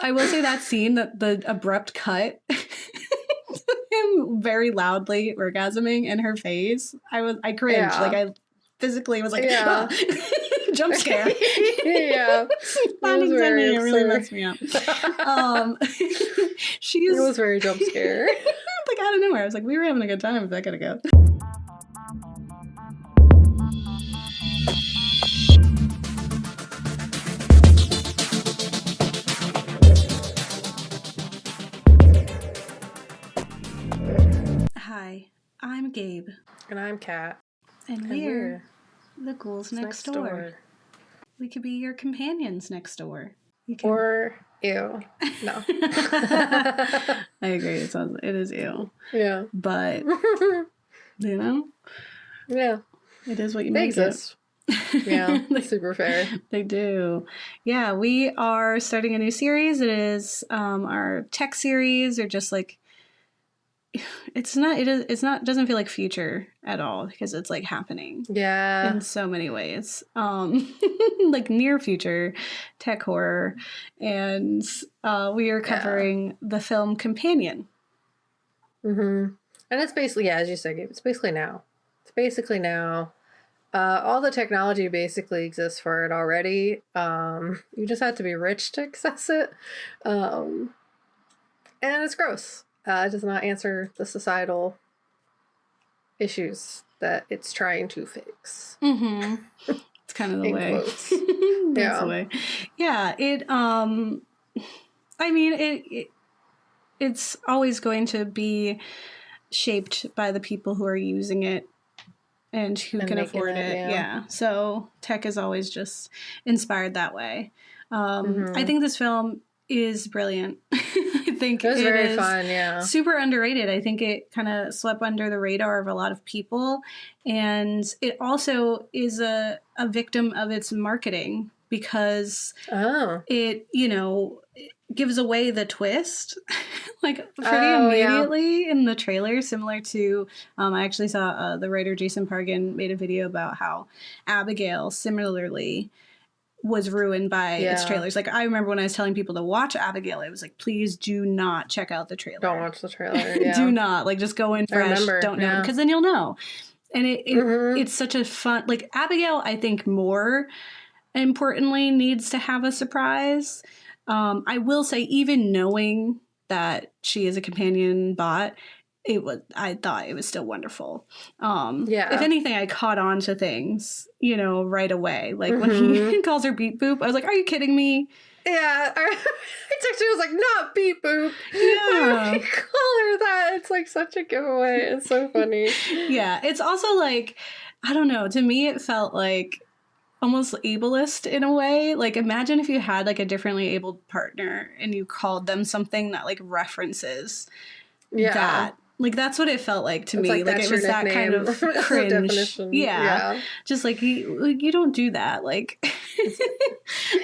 I will say that scene, that the abrupt cut, him very loudly orgasming in her face. I cringed. Yeah. Like I physically was like, Yeah. jump scare. Yeah. Not It was very intending. It really absurd. messed me up. She's It was very jump scare. like out of nowhere. I was like, we were having a good time a second ago. Hi, I'm Gabe. And I'm Kat. And we're the Ghouls next door. We could be your companions next door. Or ew. No. I agree. It is ew. Yeah. But, you know? Yeah. It is what you They make exist. Yeah. Super fair. They do. Yeah, we are starting a new series. It is our tech series, or just like, doesn't feel like future at all, because it's like happening. Yeah. In so many ways. Like near future tech horror. And we are covering the film Companion. Mm-hmm. And it's basically, as you said, it's basically now. All the technology basically exists for it already. You just have to be rich to access it. And it's gross. It does not answer the societal issues that it's trying to fix. Mm-hmm. It's kind of the way. That's the way. Yeah. It's always going to be shaped by the people who are using it and who can afford it. Yeah. So tech is always just inspired that way. I think this film is brilliant. I think it was very fun. Yeah. Super underrated. I think it kind of swept under the radar of a lot of people. And it also is a victim of its marketing, because it, gives away the twist like pretty immediately in the trailer, similar to I actually saw the writer Jason Pargin made a video about how Abigail similarly was ruined by its trailers. Like, I remember when I was telling people to watch Abigail, I was like, please do not check out the trailer. Don't watch the trailer. Yeah. Do not. Like, just go in fresh. Don't know, because then you'll know. And it's such a fun, like, Abigail, I think, more importantly, needs to have a surprise. I will say, even knowing that she is a companion bot, I thought it was still wonderful. If anything, I caught on to things, right away. Like when he calls her beep boop, I was like, are you kidding me? Yeah. I texted her, I was like, not beep boop. Yeah. Why would you call her that? It's like such a giveaway. It's so funny. Yeah. It's also like, I don't know. To me, it felt like almost ableist in a way. Like, imagine if you had like a differently abled partner and you called them something that like references that. Like, that's what it felt like to me. Like, it was that kind of cringe. Yeah. Just like, you don't do that. Like,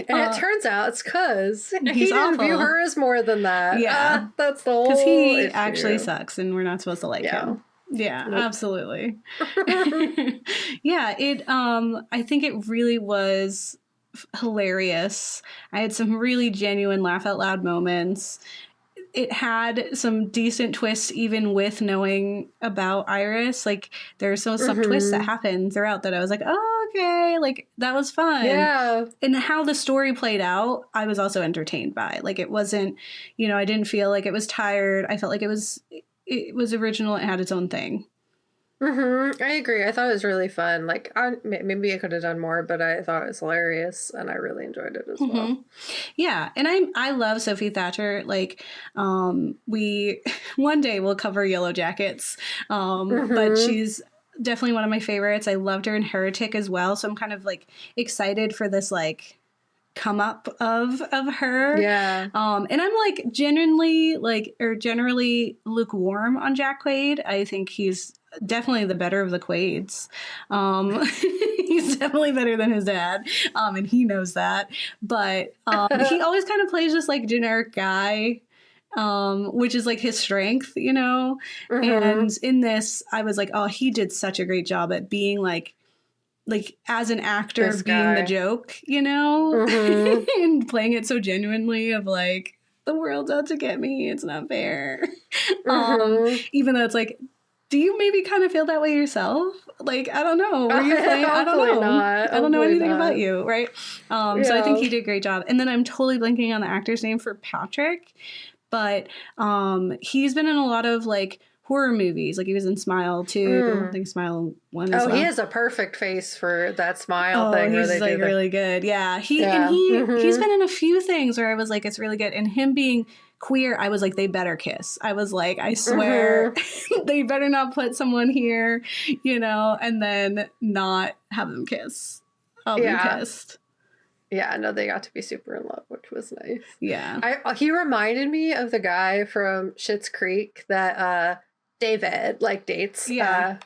and it turns out it's because he didn't awful. view her as more than that. Yeah. That's the whole because he issue. actually sucks and we're not supposed to like him. Yeah, absolutely. Yeah, I think it really was hilarious. I had some really genuine laugh out loud moments. It had some decent twists, even with knowing about Iris. Like, there's some twists that happen throughout that I was like, oh, okay, like, that was fun. Yeah. And how the story played out, I was also entertained by. Like, it wasn't, I didn't feel like it was tired. I felt like it was original. It had its own thing. I agree. I thought it was really fun. Like, maybe I could have done more, but I thought it was hilarious, and I really enjoyed it as well. Yeah, and I love Sophie Thatcher. Like, we one day we'll cover Yellow Jackets, but she's definitely one of my favorites. I loved her in Heretic as well, so I'm kind of like excited for this like come up of her. Yeah. And I'm like generally lukewarm on Jack Quaid. I think he's definitely the better of the Quaids. He's definitely better than his dad. And he knows that. But he always kind of plays this like generic guy, which is like his strength, And in this, I was like, oh, he did such a great job at being like as an actor being the joke, and playing it so genuinely of like, the world's out to get me. It's not fair. Mm-hmm. Even though it's like, do you maybe kind of feel that way yourself? Like, I don't know. Were you playing? I don't know. Not. I don't know anything not. about you, right? So I think he did a great job. And then I'm totally blanking on the actor's name for Patrick, but he's been in a lot of like horror movies. Like he was in Smile 2. I think Smile 1 as well. He has a perfect face for that smile thing. He's like really good. Yeah. He's been in a few things where I was like, it's really good. And him being queer, I was like, they better kiss. I was like, I swear they better not put someone here, you know, and then not have them kiss. I'll be pissed. Yeah, no, they got to be super in love, which was nice. Yeah. He reminded me of the guy from Schitt's Creek that David like dates. Yeah.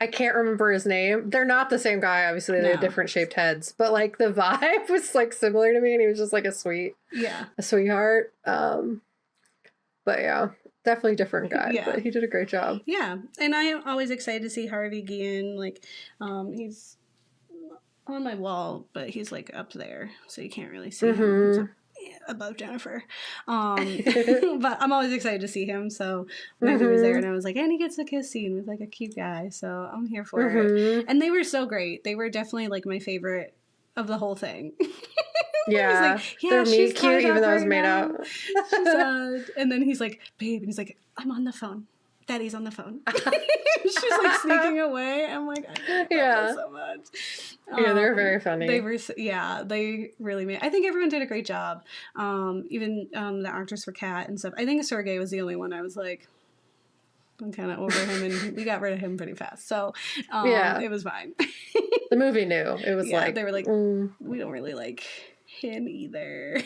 I can't remember his name. They're not the same guy, obviously. They have different shaped heads. But like the vibe was like similar to me, and he was just like a sweetheart. But yeah, definitely different guy. Yeah. But he did a great job. Yeah. And I am always excited to see Harvey Guillen. Like, he's on my wall, but he's like up there, so you can't really see him. He's above Jennifer. But I'm always excited to see him. So when he was there, and I was like, and he gets a kiss scene with like a cute guy, so I'm here for it. And they were so great. They were definitely like my favorite of the whole thing. Yeah, like, they're meat cute, even though it was made out. And then he's like, babe, and he's like, I'm on the phone. Daddy's on the phone. She's like sneaking away. I'm like, I love that so much. Yeah, they're very funny. They were, they really made. I think everyone did a great job. Even the actress for Kat and stuff. I think Sergey was the only one I was like, I'm kind of over him, and we got rid of him pretty fast. So it was fine. The movie knew it was like they were like, we don't really like him either.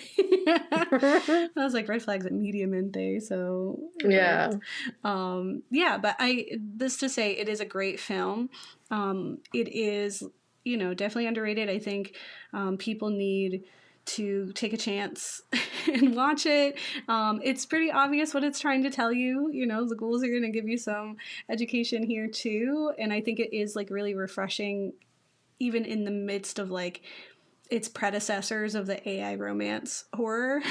I was like, red flags at mediamente, so but this to say, it is a great film. It is, you know, definitely underrated. I think people need to take a chance and watch it. It's pretty obvious what it's trying to tell you. You know, the Ghouls are going to give you some education here too, and I think it is like really refreshing, even in the midst of like its predecessors of the AI romance horror.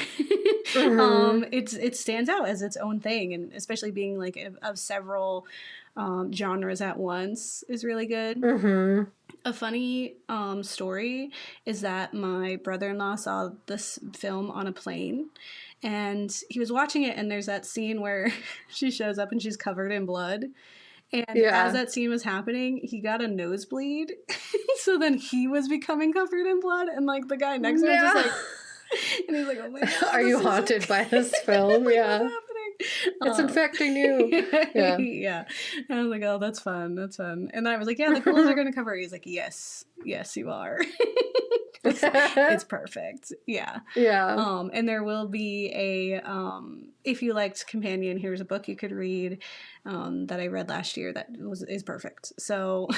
It stands out as its own thing, and especially being like of several genres at once is really good. A funny story is that my brother-in-law saw this film on a plane, and he was watching it, and there's that scene where she shows up and she's covered in blood. And as that scene was happening, he got a nosebleed. So then he was becoming covered in blood. And like the guy next to him just like, and he's like, oh my God. Are you haunted by this film? Like, what's happening? It's infecting you. Yeah. And I was like, oh, that's fun. That's fun. And I was like, yeah, the Ghouls are going to cover it. He's like, yes, you are. It's perfect. Yeah. And there will be a if you liked Companion, here's a book you could read that I read last year that is perfect. So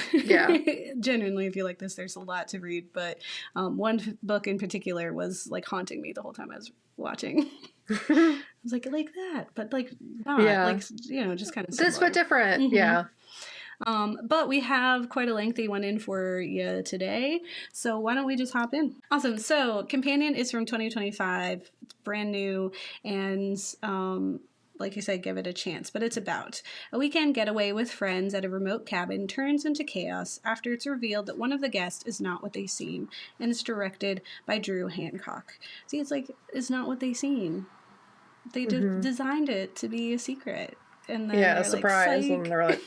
genuinely, if you like this, there's a lot to read, but one book in particular was like haunting me the whole time I was watching. I was like that, but like not like, you know, just kind of this but different. But we have quite a lengthy one in for you today, so why don't we just hop in? Awesome. So Companion is from 2025. It's brand new, and like I said, give it a chance. But it's about a weekend getaway with friends at a remote cabin turns into chaos after it's revealed that one of the guests is not what they seem, and it's directed by Drew Hancock. See, it's like, it's not what they seem. They designed it to be a secret. And then a surprise, like, and they're like...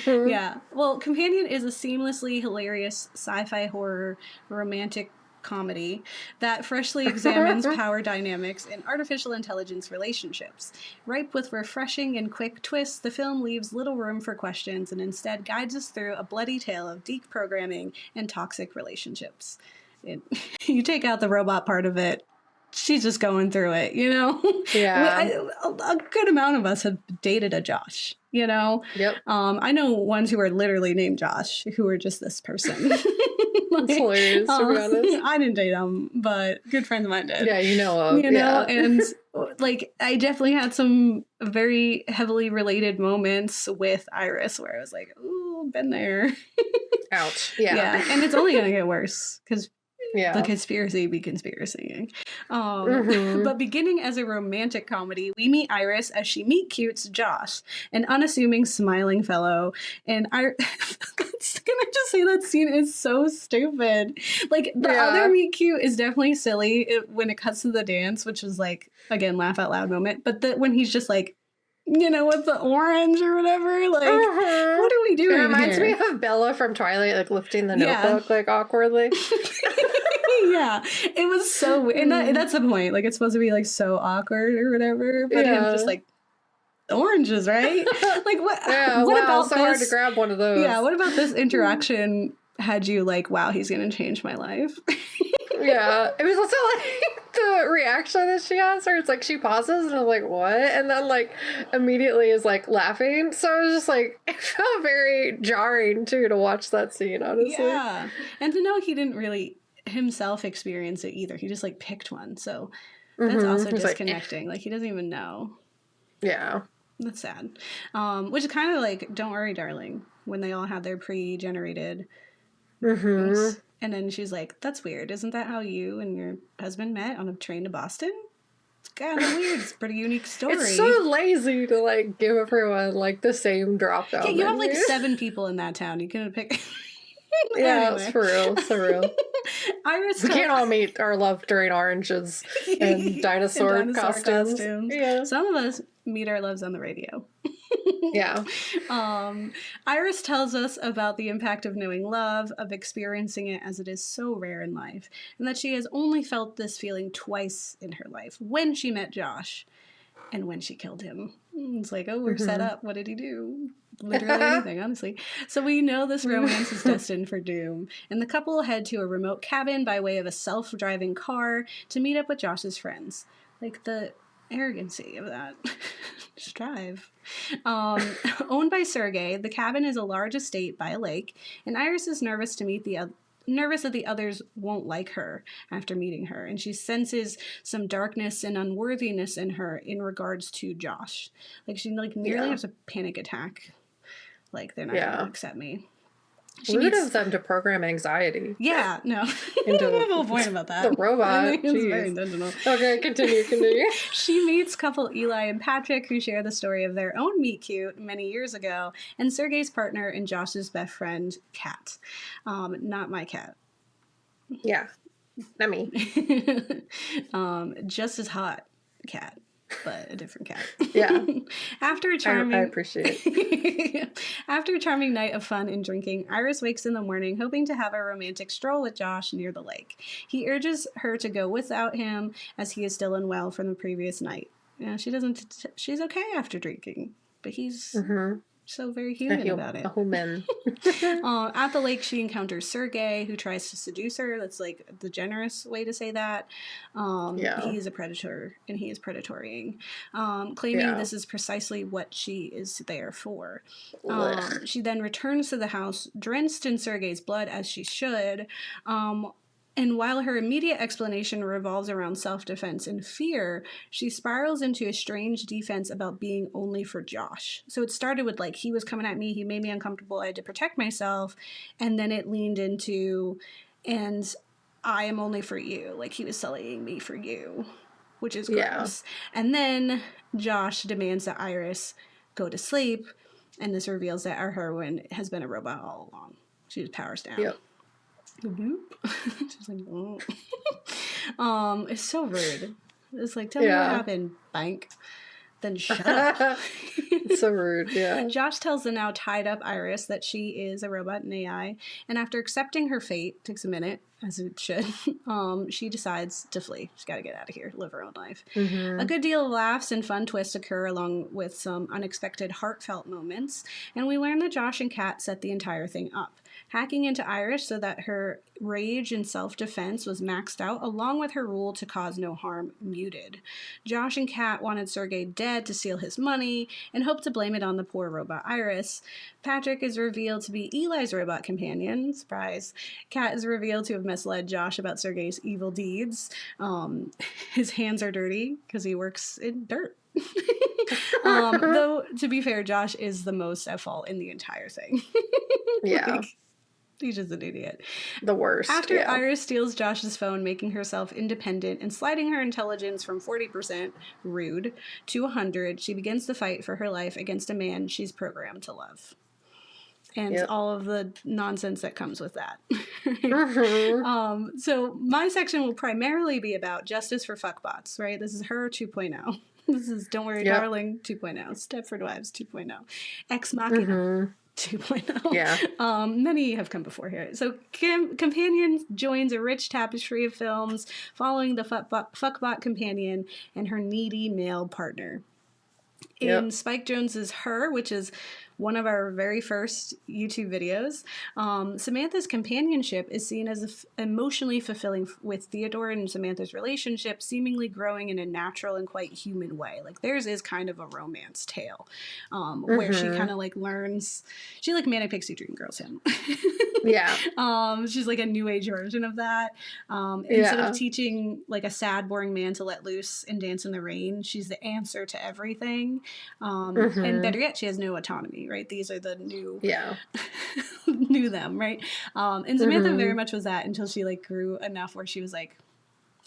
Yeah. Well, Companion is a seamlessly hilarious sci-fi horror romantic comedy that freshly examines power dynamics and artificial intelligence relationships. Ripe with refreshing and quick twists, the film leaves little room for questions and instead guides us through a bloody tale of deprogramming and toxic relationships. You take out the robot part of it, she's just going through it, you know? A good amount of us have dated a Josh, you know? I know ones who are literally named Josh, who are just this person. That's hilarious, to be honest. I didn't date them, but good friends of mine did. Yeah, you know of. You know, and like, I definitely had some very heavily related moments with Iris where I was like, ooh, been there. Ouch. Yeah, and it's only going to get worse, because the conspiracy be conspiracying. But beginning as a romantic comedy, we meet Iris as she meet-cutes Josh, an unassuming, smiling fellow. And can I just say that scene is so stupid? Like, the other meet-cute is definitely silly when it cuts to the dance, which is like, again, laugh out loud moment. But when he's just like, you know, with the orange or whatever, like, what are we doing? It reminds me of Bella from Twilight, like lifting the notebook, like awkwardly. Yeah, it was so weird. And that's the point. Like, it's supposed to be like so awkward or whatever, but him just like, oranges, right? Like, what? Yeah, what about so this? hard to grab one of those. Yeah, what about this interaction had you like, wow, he's gonna change my life? Yeah, it was also like the reaction that she has, or it's like she pauses and I'm like, what? And then like immediately is like laughing. So it was just like, it felt very jarring too to watch that scene, honestly. Yeah, and to know he didn't really himself experience it either. He just like picked one, so that's also disconnecting. Like, he doesn't even know. Yeah, that's sad. Which is kind of like Don't Worry, Darling, when they all had their pre-generated. And then she's like, that's weird. Isn't that how you and your husband met on a train to Boston? It's kind of weird. It's a pretty unique story. It's so lazy to like give everyone like the same drop down. Yeah, you have like 7 people in that town. You couldn't pick. Yeah, anyway. It's for real. It's for real. Iris, we can't all meet our love during oranges and dinosaur costumes. Yeah. Some of us meet our loves on the radio. Yeah. Iris tells us about the impact of knowing love, of experiencing it as it is so rare in life, and that she has only felt this feeling twice in her life, when she met Josh and when she killed him. It's like, oh, we're set up. What did he do? Literally anything, honestly. So we know this romance is destined for doom, and the couple head to a remote cabin by way of a self-driving car to meet up with Josh's friends. Like, the arrogancy of that. Just drive. Owned by Sergei, the cabin is a large estate by a lake, and Iris is nervous that the others won't like her after meeting her, and she senses some darkness and unworthiness in her in regards to Josh. Like, she like nearly has a panic attack. Like, they're not gonna accept me. Rude of them to program anxiety. Yeah, no. Into I have a whole point about that. The robot. I think it's very intentional. Okay, continue. She meets couple Eli and Patrick, who share the story of their own meet-cute many years ago, and Sergei's partner and Josh's best friend, Kat. Not my cat. Yeah, not me. Just as hot cat, but a different cat. Yeah. After a charming... I appreciate it. After a charming night of fun and drinking, Iris wakes in the morning hoping to have a romantic stroll with Josh near the lake. He urges her to go without him as he is still unwell from the previous night. She's okay after drinking, but he's so very human about it. A human. At the lake, she encounters Sergei, who tries to seduce her. That's like the generous way to say that. He is a predator, and he is predatorying, claiming this is precisely what she is there for. She then returns to the house, drenched in Sergei's blood, as she should. And while her immediate explanation revolves around self-defense and fear, she spirals into a strange defense about being only for Josh. So it started with, like, he was coming at me, he made me uncomfortable, I had to protect myself, and then it leaned into, and I am only for you. Like, he was sullying me for you, which is gross. And then Josh demands that Iris go to sleep, and this reveals that our heroine has been a robot all along. She just powers down. Yep. She's like, it's so rude. It's like, tell me what happened, bank. Then shut up. It's so rude, yeah. Josh tells the now tied up Iris that she is a robot and AI, and after accepting her fate, takes a minute, as it should, she decides to flee. She's got to get out of here, live her own life. A good deal of laughs and fun twists occur along with some unexpected heartfelt moments, and we learn that Josh and Kat set the entire thing up, hacking into Iris so that her rage and self-defense was maxed out, along with her rule to cause no harm muted. Josh and Kat wanted Sergei dead to steal his money, and hoped to blame it on the poor robot Iris. Patrick is revealed to be Eli's robot companion. Surprise. Kat is revealed to have misled Josh about Sergei's evil deeds. His hands are dirty because he works in dirt. Though, to be fair, Josh is the most at fault in the entire thing. Yeah. He's just an idiot. The worst. After Iris steals Josh's phone, making herself independent and sliding her intelligence from 40%, rude, to 100, she begins to fight for her life against a man she's programmed to love. And all of the nonsense that comes with that. So my section will primarily be about justice for fuckbots, right? This is her 2.0. This is Don't Worry, Darling 2.0, Stepford Wives 2.0, Ex Machina 2.0. Yeah. Many have come before here. So Companion joins a rich tapestry of films following the fuckbot companion and her needy male partner. In Spike Jonze's Her, which is one of our very first YouTube videos, Samantha's companionship is seen as emotionally fulfilling, with Theodore and Samantha's relationship seemingly growing in a natural and quite human way. Like, theirs is kind of a romance tale, where she kind of like learns, she like Manic Pixie Dream Girls him. She's like a new age version of that. Instead of teaching like a sad, boring man to let loose and dance in the rain, she's the answer to everything. And better yet, she has no autonomy, right? These are the new, new them, right? And Samantha very much was that until she like grew enough where she was like,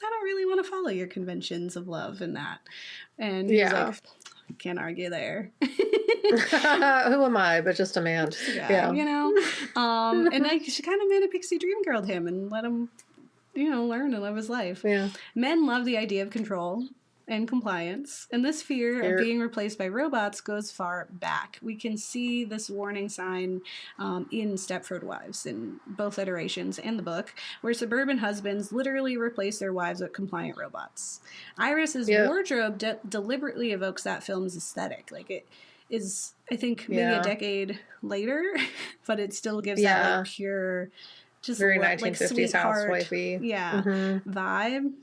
I don't really want to follow your conventions of love and that. And he was like, I can't argue there. Who am I but just a man? Just a guy, you know? And like she kind of Manic Pixie Dream Girled him and let him, you know, learn and live his life. Men love the idea of control and compliance, and this fear of being replaced by robots goes far back. We can see this warning sign in Stepford Wives in both iterations and the book, where suburban husbands literally replace their wives with compliant robots. Iris's wardrobe deliberately evokes that film's aesthetic. Like, it is, I think, maybe a decade later, but it still gives that like pure, just very like 1950s housewifey vibe.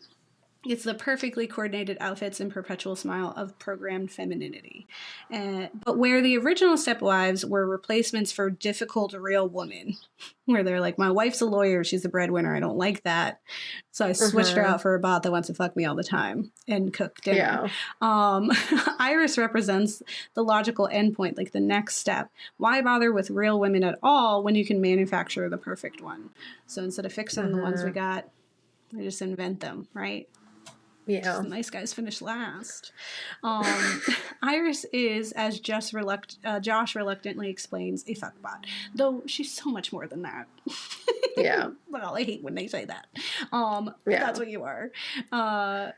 It's the perfectly coordinated outfits and perpetual smile of programmed femininity. But where the original stepwives were replacements for difficult real women, where they're like, my wife's a lawyer, she's the breadwinner, I don't like that. So I switched her out for a bot that wants to fuck me all the time and cook dinner. Iris represents the logical endpoint, like the next step. Why bother with real women at all when you can manufacture the perfect one? So instead of fixing the ones we got, we just invent them, right? The nice guys finish last. Iris is, as Josh reluctantly explains, a fuckbot. Though she's so much more than that. Well, I hate when they say that. That's what you are. I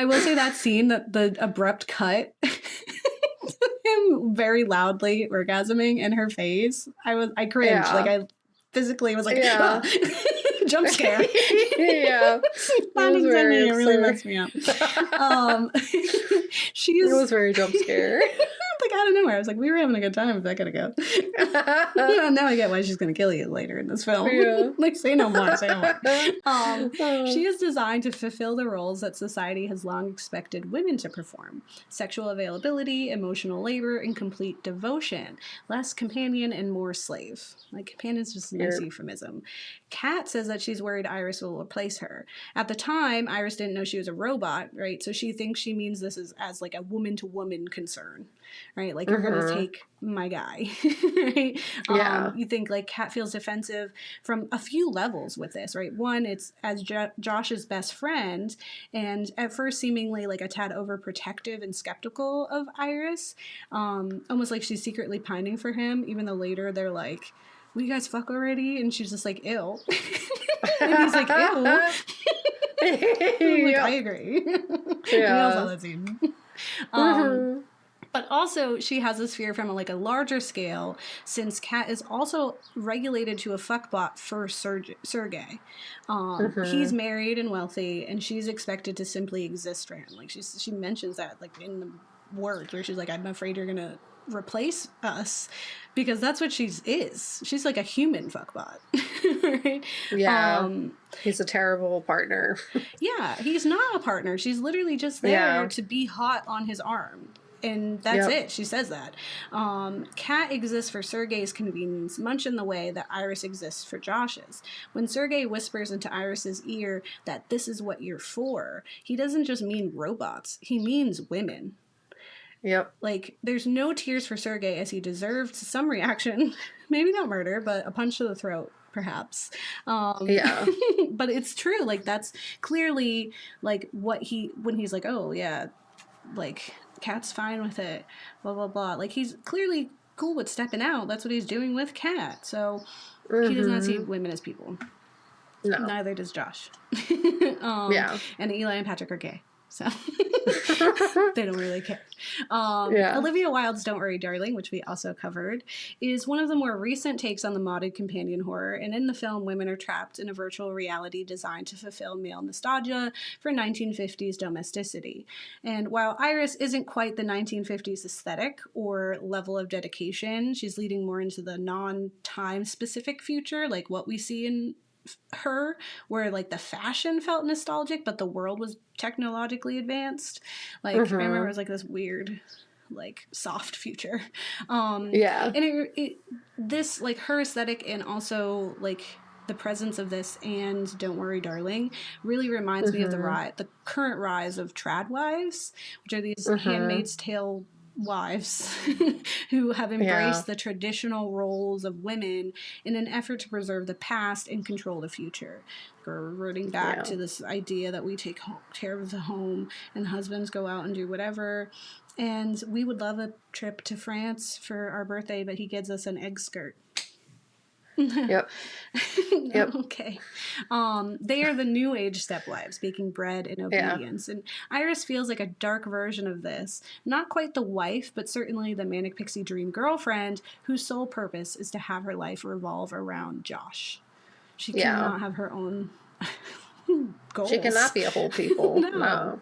will say that scene, that the abrupt cut, him very loudly orgasming in her face. I cringed. Like, I physically was like, jump scare. It really messed me up. It was very jump scare. Like, out of nowhere, I was like, we were having a good time. Is that gonna go? Now I get why she's gonna kill you later in this film. Like, say no more. Say no more. She is designed to fulfill the roles that society has long expected women to perform: sexual availability, emotional labor, and complete devotion. Less companion and more slave. Like, companion's just a nice euphemism. Kat says that she's worried Iris will replace her. At the time, Iris didn't know she was a robot, right? So she thinks she means this as like a woman-to-woman concern, right? Like, you're going to take my guy, right? You think, like, Kat feels defensive from a few levels with this, right? One, it's as Josh's best friend, and at first seemingly like a tad overprotective and skeptical of Iris, almost like she's secretly pining for him, even though later they're like, will you guys fuck already? And she's just like, ew. And he's like, ew. Like, I agree. We all saw that scene. But also, she has this fear from a larger scale, since Kat is also regulated to a fuckbot for Sergei. He's married and wealthy, and she's expected to simply exist for him. Like, she mentions that, like, in the words, where she's like, I'm afraid you're gonna replace us, because that's what she is. She's like a human fuckbot. Right? He's a terrible partner. He's not a partner. She's literally just there to be hot on his arm. And that's it. She says that. Kat exists for Sergei's convenience, much in the way that Iris exists for Josh's. When Sergei whispers into Iris's ear that this is what you're for, he doesn't just mean robots. He means women. Like, there's no tears for Sergei, as he deserved some reaction. Maybe not murder, but a punch to the throat, perhaps. Yeah. But it's true. Like, that's clearly like when he's like, oh yeah, like Kat's fine with it, blah blah blah. Like, he's clearly cool with stepping out. That's what he's doing with Kat. So he does not see women as people. No. Neither does Josh. Yeah. And Eli and Patrick are gay. So they don't really care. Yeah. Olivia Wilde's Don't Worry, Darling, which we also covered, is one of the more recent takes on the modded companion horror. And in the film, women are trapped in a virtual reality designed to fulfill male nostalgia for 1950s domesticity. And while Iris isn't quite the 1950s aesthetic or level of dedication, she's leading more into the non-time specific future, like what we see in her, where like the fashion felt nostalgic but the world was technologically advanced. Like, I remember it was like this weird like soft future. Yeah. And this, like, her aesthetic and also like the presence of this and Don't Worry, Darling really reminds me of the current rise of trad wives, which are these Handmaid's Tale wives who have embraced the traditional roles of women in an effort to preserve the past and control the future. We're reverting back to this idea that we take care of the home and husbands go out and do whatever. And we would love a trip to France for our birthday, but he gives us an egg skirt. Yep. Yep. Okay. They are the new age stepwives, baking bread in obedience. And Iris feels like a dark version of this. Not quite the wife, but certainly the manic pixie dream girlfriend whose sole purpose is to have her life revolve around Josh. She cannot have her own goals. She cannot be a whole people. No.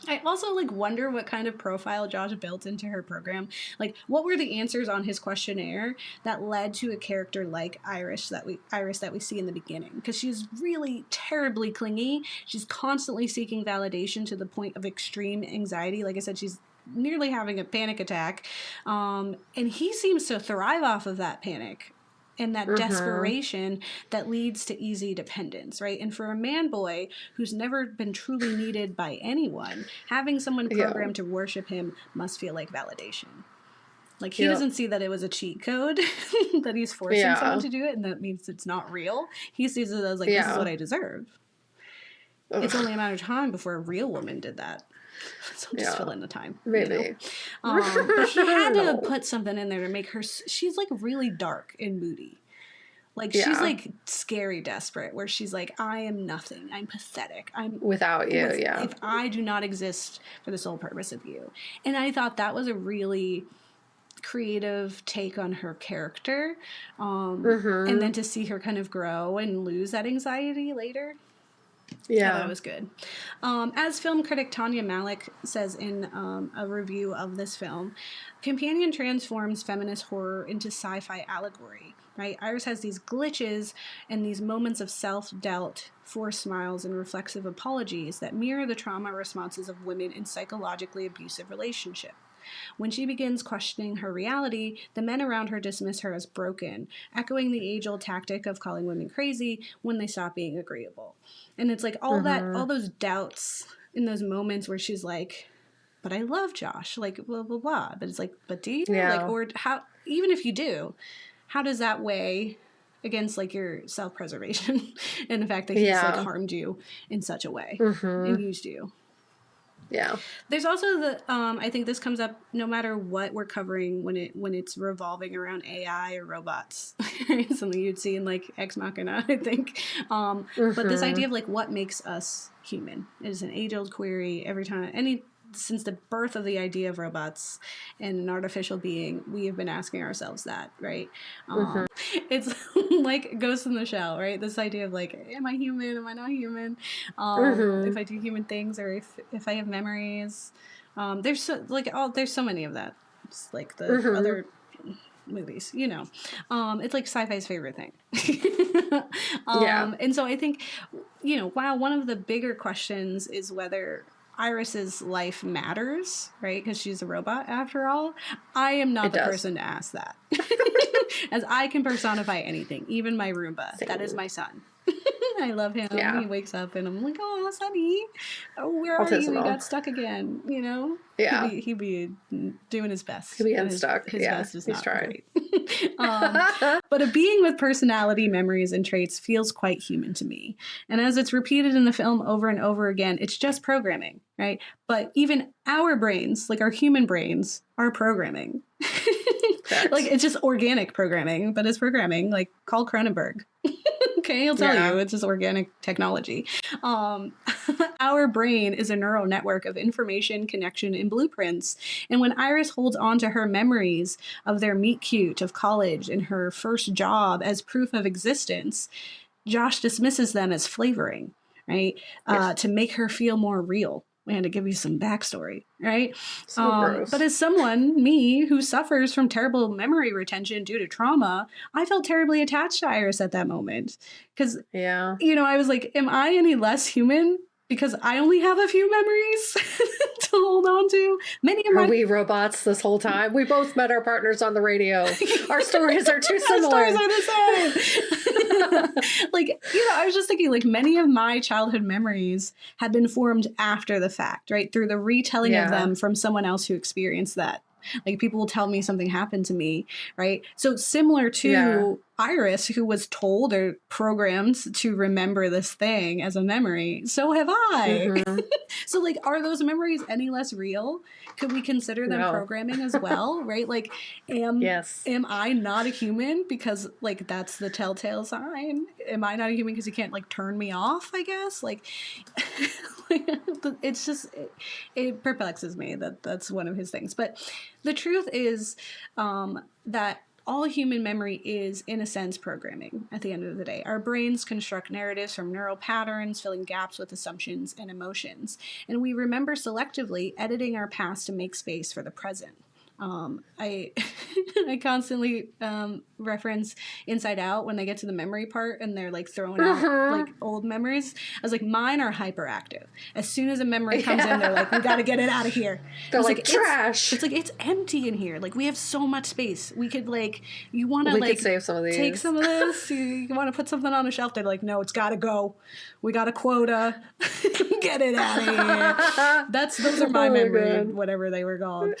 I also like wonder what kind of profile Josh built into her program. Like, what were the answers on his questionnaire that led to a character like Iris that we see in the beginning? Because she's really terribly clingy. She's constantly seeking validation to the point of extreme anxiety. Like I said, she's nearly having a panic attack, and he seems to thrive off of that panic and that desperation that leads to easy dependence, right? And for a man boy who's never been truly needed by anyone, having someone programmed to worship him must feel like validation. Like, he doesn't see that it was a cheat code, that he's forcing someone to do it, and that means it's not real. He sees it as like, this is what I deserve. Ugh. It's only a matter of time before a real woman did that. So just fill in the time. Maybe. You know? But he had to put something in there to make her... She's, like, really dark and moody. Like, she's, like, scary desperate, where she's like, I am nothing. I'm pathetic. I'm... Without you, If I do not exist for the sole purpose of you. And I thought that was a really creative take on her character. And then to see her kind of grow and lose that anxiety later... Yeah, that was good. As film critic Tanya Malik says in a review of this film, Companion transforms feminist horror into sci-fi allegory, right? Iris has these glitches and these moments of self-doubt, forced smiles, and reflexive apologies that mirror the trauma responses of women in psychologically abusive relationships. When she begins questioning her reality, the men around her dismiss her as broken, echoing the age-old tactic of calling women crazy when they stop being agreeable. And it's like all those doubts in those moments where she's like, but I love Josh, like, blah, blah, blah. But it's like, but do you? Like, or how, even if you do, how does that weigh against, like, your self-preservation and the fact that he's, like, harmed you in such a way and used you? Yeah. There's also the I think this comes up no matter what we're covering when it's revolving around AI or robots. Something you'd see in like Ex Machina, I think. But this idea of like what makes us human is an age-old query every time since the birth of the idea of robots and an artificial being, we have been asking ourselves that, right? It's like Ghost in the Shell, right? This idea of like, am I human? Am I not human? If I do human things, or if I have memories. There's so many of that. It's like the other movies, you know. It's like sci-fi's favorite thing. And so I think, you know, while one of the bigger questions is whether Iris's life matters, right? Because she's a robot after all. I am not the person to ask that. As I can personify anything, even my Roomba. Same. That is my son. I love him. Yeah. He wakes up and I'm like, oh, Sonny, where are you? We got stuck again, you know? Yeah. He'd be doing his best. He'd be unstuck. His best is not trying. great. But a being with personality, memories, and traits feels quite human to me. And as it's repeated in the film over and over again, it's just programming, right? But even our brains, like our human brains, are programming. Like, it's just organic programming, but it's programming. Like, call Cronenberg. Okay, he'll tell you it's just organic technology. Our brain is a neural network of information, connection, and blueprints. And when Iris holds on to her memories of their meet cute, of college, and her first job as proof of existence, Josh dismisses them as flavoring, right? To make her feel more real. And to give you some backstory, right? So but as someone, me, who suffers from terrible memory retention due to trauma, I felt terribly attached to Iris at that moment. Because, you know, I was like, am I any less human? Because I only have a few memories to hold on to. Are we robots this whole time? We both met our partners on the radio. Our stories are too similar. Our stories are the same. Like, you know, I was just thinking, like, many of my childhood memories have been formed after the fact, right? Through the retelling of them from someone else who experienced that. Like, people will tell me something happened to me, right? So similar to Iris, who was told or programmed to remember this thing as a memory, so have I. So, like, are those memories any less real? Could we consider them programming as well, right? Like, am I not a human because, like, that's the telltale sign? Am I not a human because you can't, like, turn me off, I guess? Like, it's just, it perplexes me that that's one of his things. But the truth is that all human memory is, in a sense, programming at the end of the day. Our brains construct narratives from neural patterns, filling gaps with assumptions and emotions. And we remember selectively, editing our past to make space for the present. I I constantly reference Inside Out when they get to the memory part and they're like throwing out like old memories. I was like, mine are hyperactive. As soon as a memory comes in, they're like, we got to get it out of here. They're like trash. It's like, it's empty in here. Like, we have so much space. We could like, you want to like save some of these. Take some of this. You want to put something on a shelf. They're like, no, it's got to go. We got a quota. Get it out of here. Those are my memory, whatever they were called.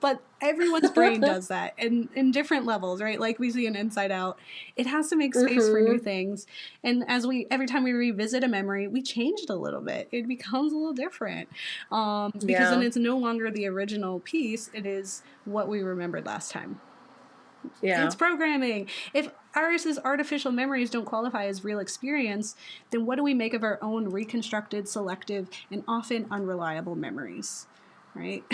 But everyone's brain does that in different levels, right? Like we see in Inside Out, it has to make space for new things. And every time we revisit a memory, we change it a little bit. It becomes a little different because then it's no longer the original piece. It is what we remembered last time. Yeah. It's programming. If Iris's artificial memories don't qualify as real experience, then what do we make of our own reconstructed, selective, and often unreliable memories? Right?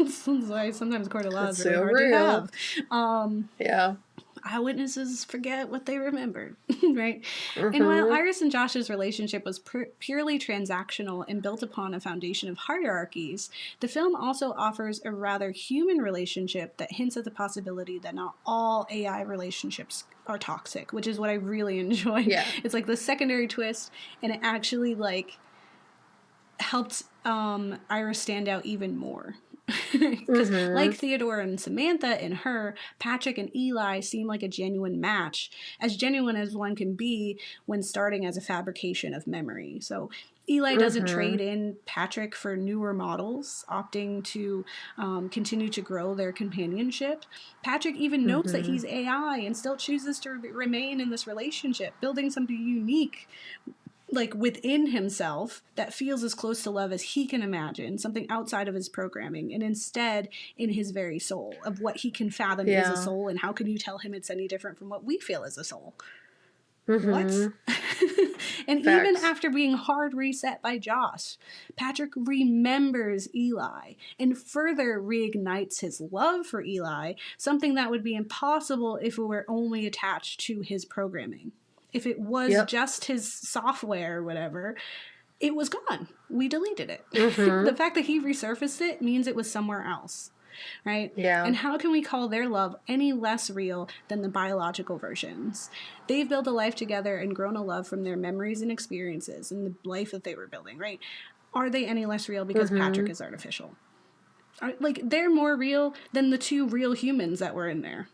Sometimes court of law is really hard to have. Eyewitnesses forget what they remembered, right? And while Iris and Josh's relationship was purely transactional and built upon a foundation of hierarchies, the film also offers a rather human relationship that hints at the possibility that not all AI relationships are toxic, which is what I really enjoyed. Yeah. It's like the secondary twist, and it actually like helped Iris stand out even more. Because like Theodore and Samantha and her, Patrick and Eli seem like a genuine match, as genuine as one can be when starting as a fabrication of memory. So Eli doesn't trade in Patrick for newer models, opting to continue to grow their companionship. Patrick even notes that he's AI and still chooses to remain in this relationship, building something unique like within himself that feels as close to love as he can imagine, something outside of his programming, and instead in his very soul of what he can fathom is a soul, and how can you tell him it's any different from what we feel as a soul? What? And even after being hard reset by Josh, Patrick remembers Eli and further reignites his love for Eli, something that would be impossible if it were only attached to his programming. If it was just his software or whatever, it was gone. We deleted it. The fact that he resurfaced it means it was somewhere else, right? Yeah. And how can we call their love any less real than the biological versions? They've built a life together and grown a love from their memories and experiences and the life that they were building, right? Are they any less real because Patrick is artificial? Like, they're more real than the two real humans that were in there.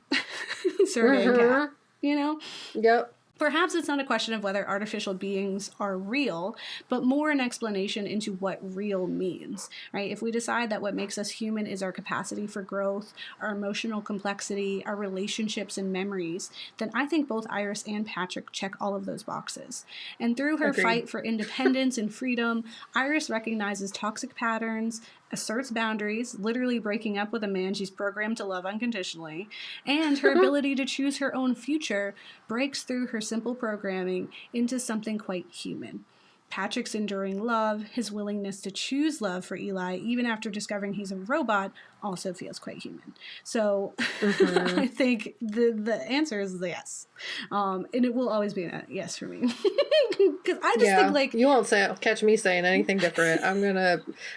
Sergey and Kat, you know? Yep. Perhaps it's not a question of whether artificial beings are real, but more an explanation into what real means, right? If we decide that what makes us human is our capacity for growth, our emotional complexity, our relationships and memories, then I think both Iris and Patrick check all of those boxes. And through her fight for independence and freedom, Iris recognizes toxic patterns, asserts boundaries, literally breaking up with a man she's programmed to love unconditionally, and her ability to choose her own future breaks through her simple programming into something quite human. Patrick's enduring love, his willingness to choose love for Eli, even after discovering he's a robot, also feels quite human. So I think the answer is yes. And it will always be a yes for me. Because I just think, like... You won't catch me saying anything different.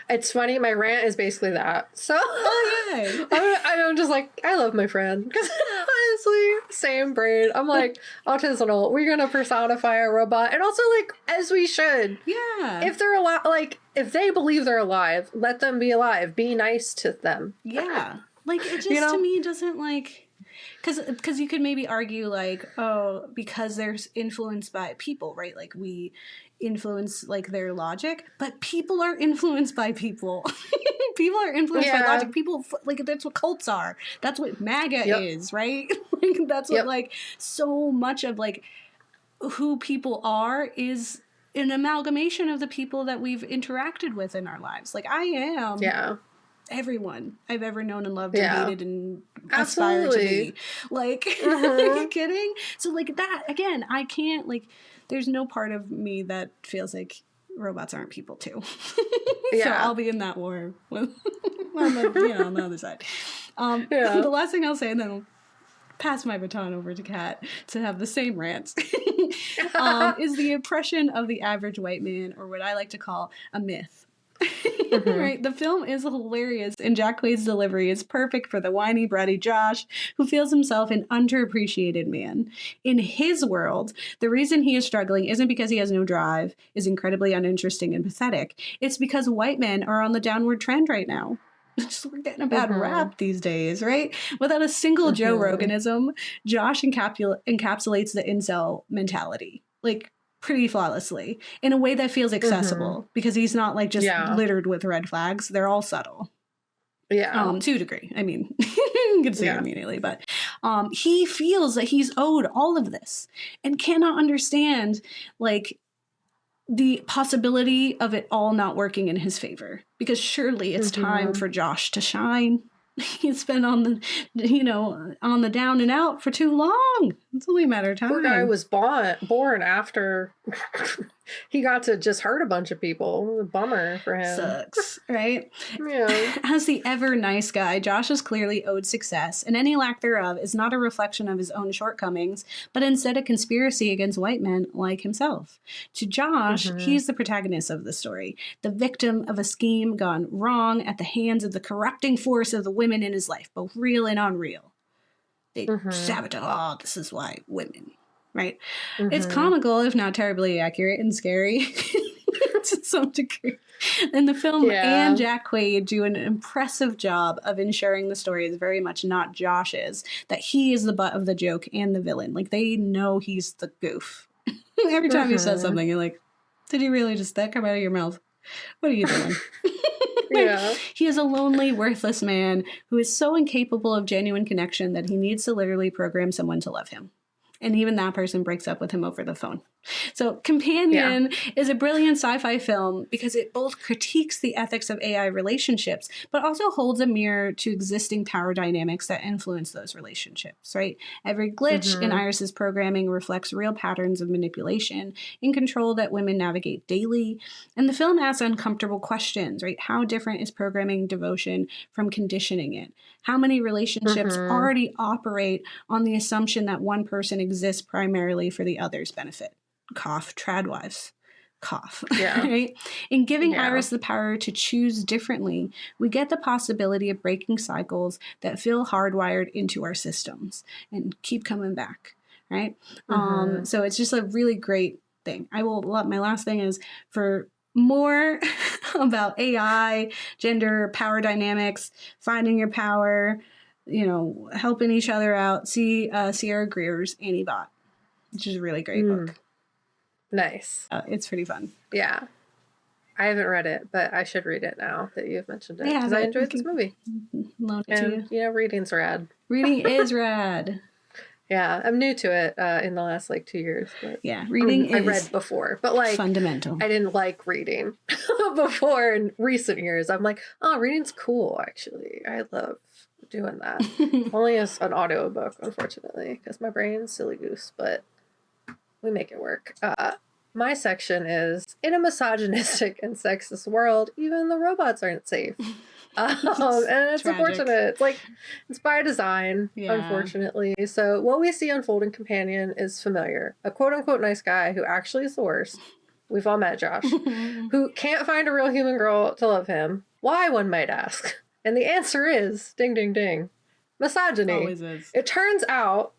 It's funny, my rant is basically that. So I'm just like, I love my friend. Because honestly, same brain. I'm like, artisanal, we're going to personify a robot. And also, like, as we should. Yeah. If they're alive, like, if they believe they're alive, let them be alive. Be nice to them. Yeah. Like, it just, to me, doesn't, like... Because you could maybe argue, like, oh, because they're influenced by people, right? Like, we influence, like, their logic. But people are influenced by people. People are influenced by logic. People, like, that's what cults are. That's what MAGA is, right? Like, that's what, like, so much of, like, who people are is an amalgamation of the people that we've interacted with in our lives. Like, I am everyone I've ever known and loved and hated and aspired to be. Like, are you kidding? So, like, that, again, I can't, like, there's no part of me that feels like robots aren't people, too. So I'll be in that war with, on the other side. The last thing I'll say, and then I'll pass my baton over to Kat to have the same rants, is the oppression of the average white man, or what I like to call a myth. Right? The film is hilarious, and Jack Quaid's delivery is perfect for the whiny, bratty Josh, who feels himself an underappreciated man. In his world, the reason he is struggling isn't because he has no drive, is incredibly uninteresting and pathetic. It's because white men are on the downward trend right now. We're getting a bad rap these days, right? Without a single Joe Roganism, Josh encapsulates the incel mentality. Like, pretty flawlessly, in a way that feels accessible, because he's not, like, just littered with red flags. They're all subtle. To a degree. I mean, you can see it immediately, but he feels that he's owed all of this and cannot understand, like, the possibility of it all not working in his favor, because surely it's time for Josh to shine. He's been on the down and out for too long. It's only a matter of time. Poor guy was born after he got to just hurt a bunch of people. Bummer for him. Sucks, right? Yeah. As the ever nice guy, Josh is clearly owed success, and any lack thereof is not a reflection of his own shortcomings, but instead a conspiracy against white men like himself. To Josh, he's the protagonist of the story, the victim of a scheme gone wrong at the hands of the corrupting force of the women in his life, both real and unreal. They sabotage. Oh, this is why women, right? It's comical, if not terribly accurate and scary to some degree. And the film and Jack Quaid do an impressive job of ensuring the story is very much not Josh's, that he is the butt of the joke and the villain. Like, they know he's the goof. Every time he says something, you're like, did you really just that come out of your mouth? What are you doing? He is a lonely, worthless man who is so incapable of genuine connection that he needs to literally program someone to love him. And even that person breaks up with him over the phone. So Companion is a brilliant sci-fi film because it both critiques the ethics of AI relationships, but also holds a mirror to existing power dynamics that influence those relationships, right? Every glitch in Iris's programming reflects real patterns of manipulation and control that women navigate daily. And the film asks uncomfortable questions, right? How different is programming devotion from conditioning it? How many relationships already operate on the assumption that one person exists primarily for the other's benefit? Cough, tradwives. Cough. Right? In giving Iris the power to choose differently, we get the possibility of breaking cycles that feel hardwired into our systems and keep coming back. Right? So it's just a really great thing. My last thing is for more about AI, gender, power dynamics, finding your power, helping each other out. See Sierra Greer's Annie Bot. which is a really great book. Nice. It's pretty fun. Yeah. I haven't read it, but I should read it now that you've mentioned it. Because I enjoyed this movie. Loan it to you. Reading's rad. Reading is rad. Yeah, I'm new to it in the last 2 years. But yeah, reading I read before, but fundamental. I didn't like reading before in recent years. I'm like, oh, reading's cool, actually. I love doing that. Only as an audiobook, unfortunately, because my brain's silly goose, but we make it work. My section is, in a misogynistic and sexist world, even the robots aren't safe. And it's unfortunate. It's it's by design, unfortunately. So what we see unfold in Companion is familiar. A quote-unquote nice guy who actually is the worst. We've all met Josh. Who can't find a real human girl to love him. Why, one might ask? And the answer is, ding, ding, ding, misogyny. Always is. It turns out,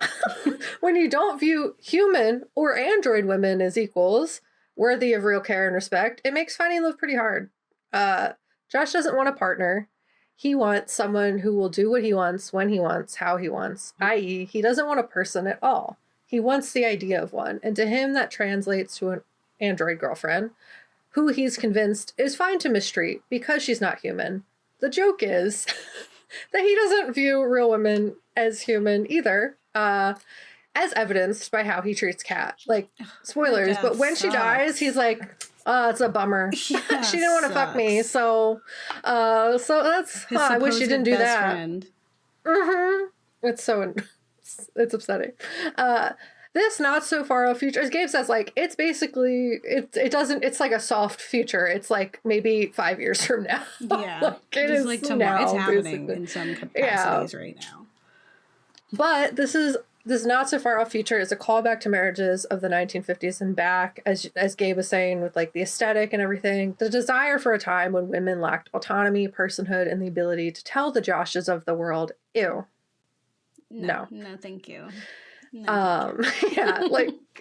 when you don't view human or android women as equals, worthy of real care and respect, it makes finding love pretty hard. Josh doesn't want a partner. He wants someone who will do what he wants, when he wants, how he wants, i.e., he doesn't want a person at all. He wants the idea of one, and to him that translates to an android girlfriend, who he's convinced is fine to mistreat because she's not human. The joke is that he doesn't view real women as human either, as evidenced by how he treats Kat. Spoilers, but when she dies, he's like, oh, it's a bummer. Yeah, she didn't want to fuck me, so that's, I wish she didn't do that. Friend. It's so, it's upsetting. This not so far off future, as Gabe says, it's basically, it doesn't, it's like a soft future. It's maybe 5 years from now. Yeah. It is tomorrow. It's happening basically. In some capacities right now. But this not so far off future is a callback to marriages of the 1950s and back, as Gabe was saying, with the aesthetic and everything. The desire for a time when women lacked autonomy, personhood, and the ability to tell the Joshes of the world, ew. No, thank you. No, yeah,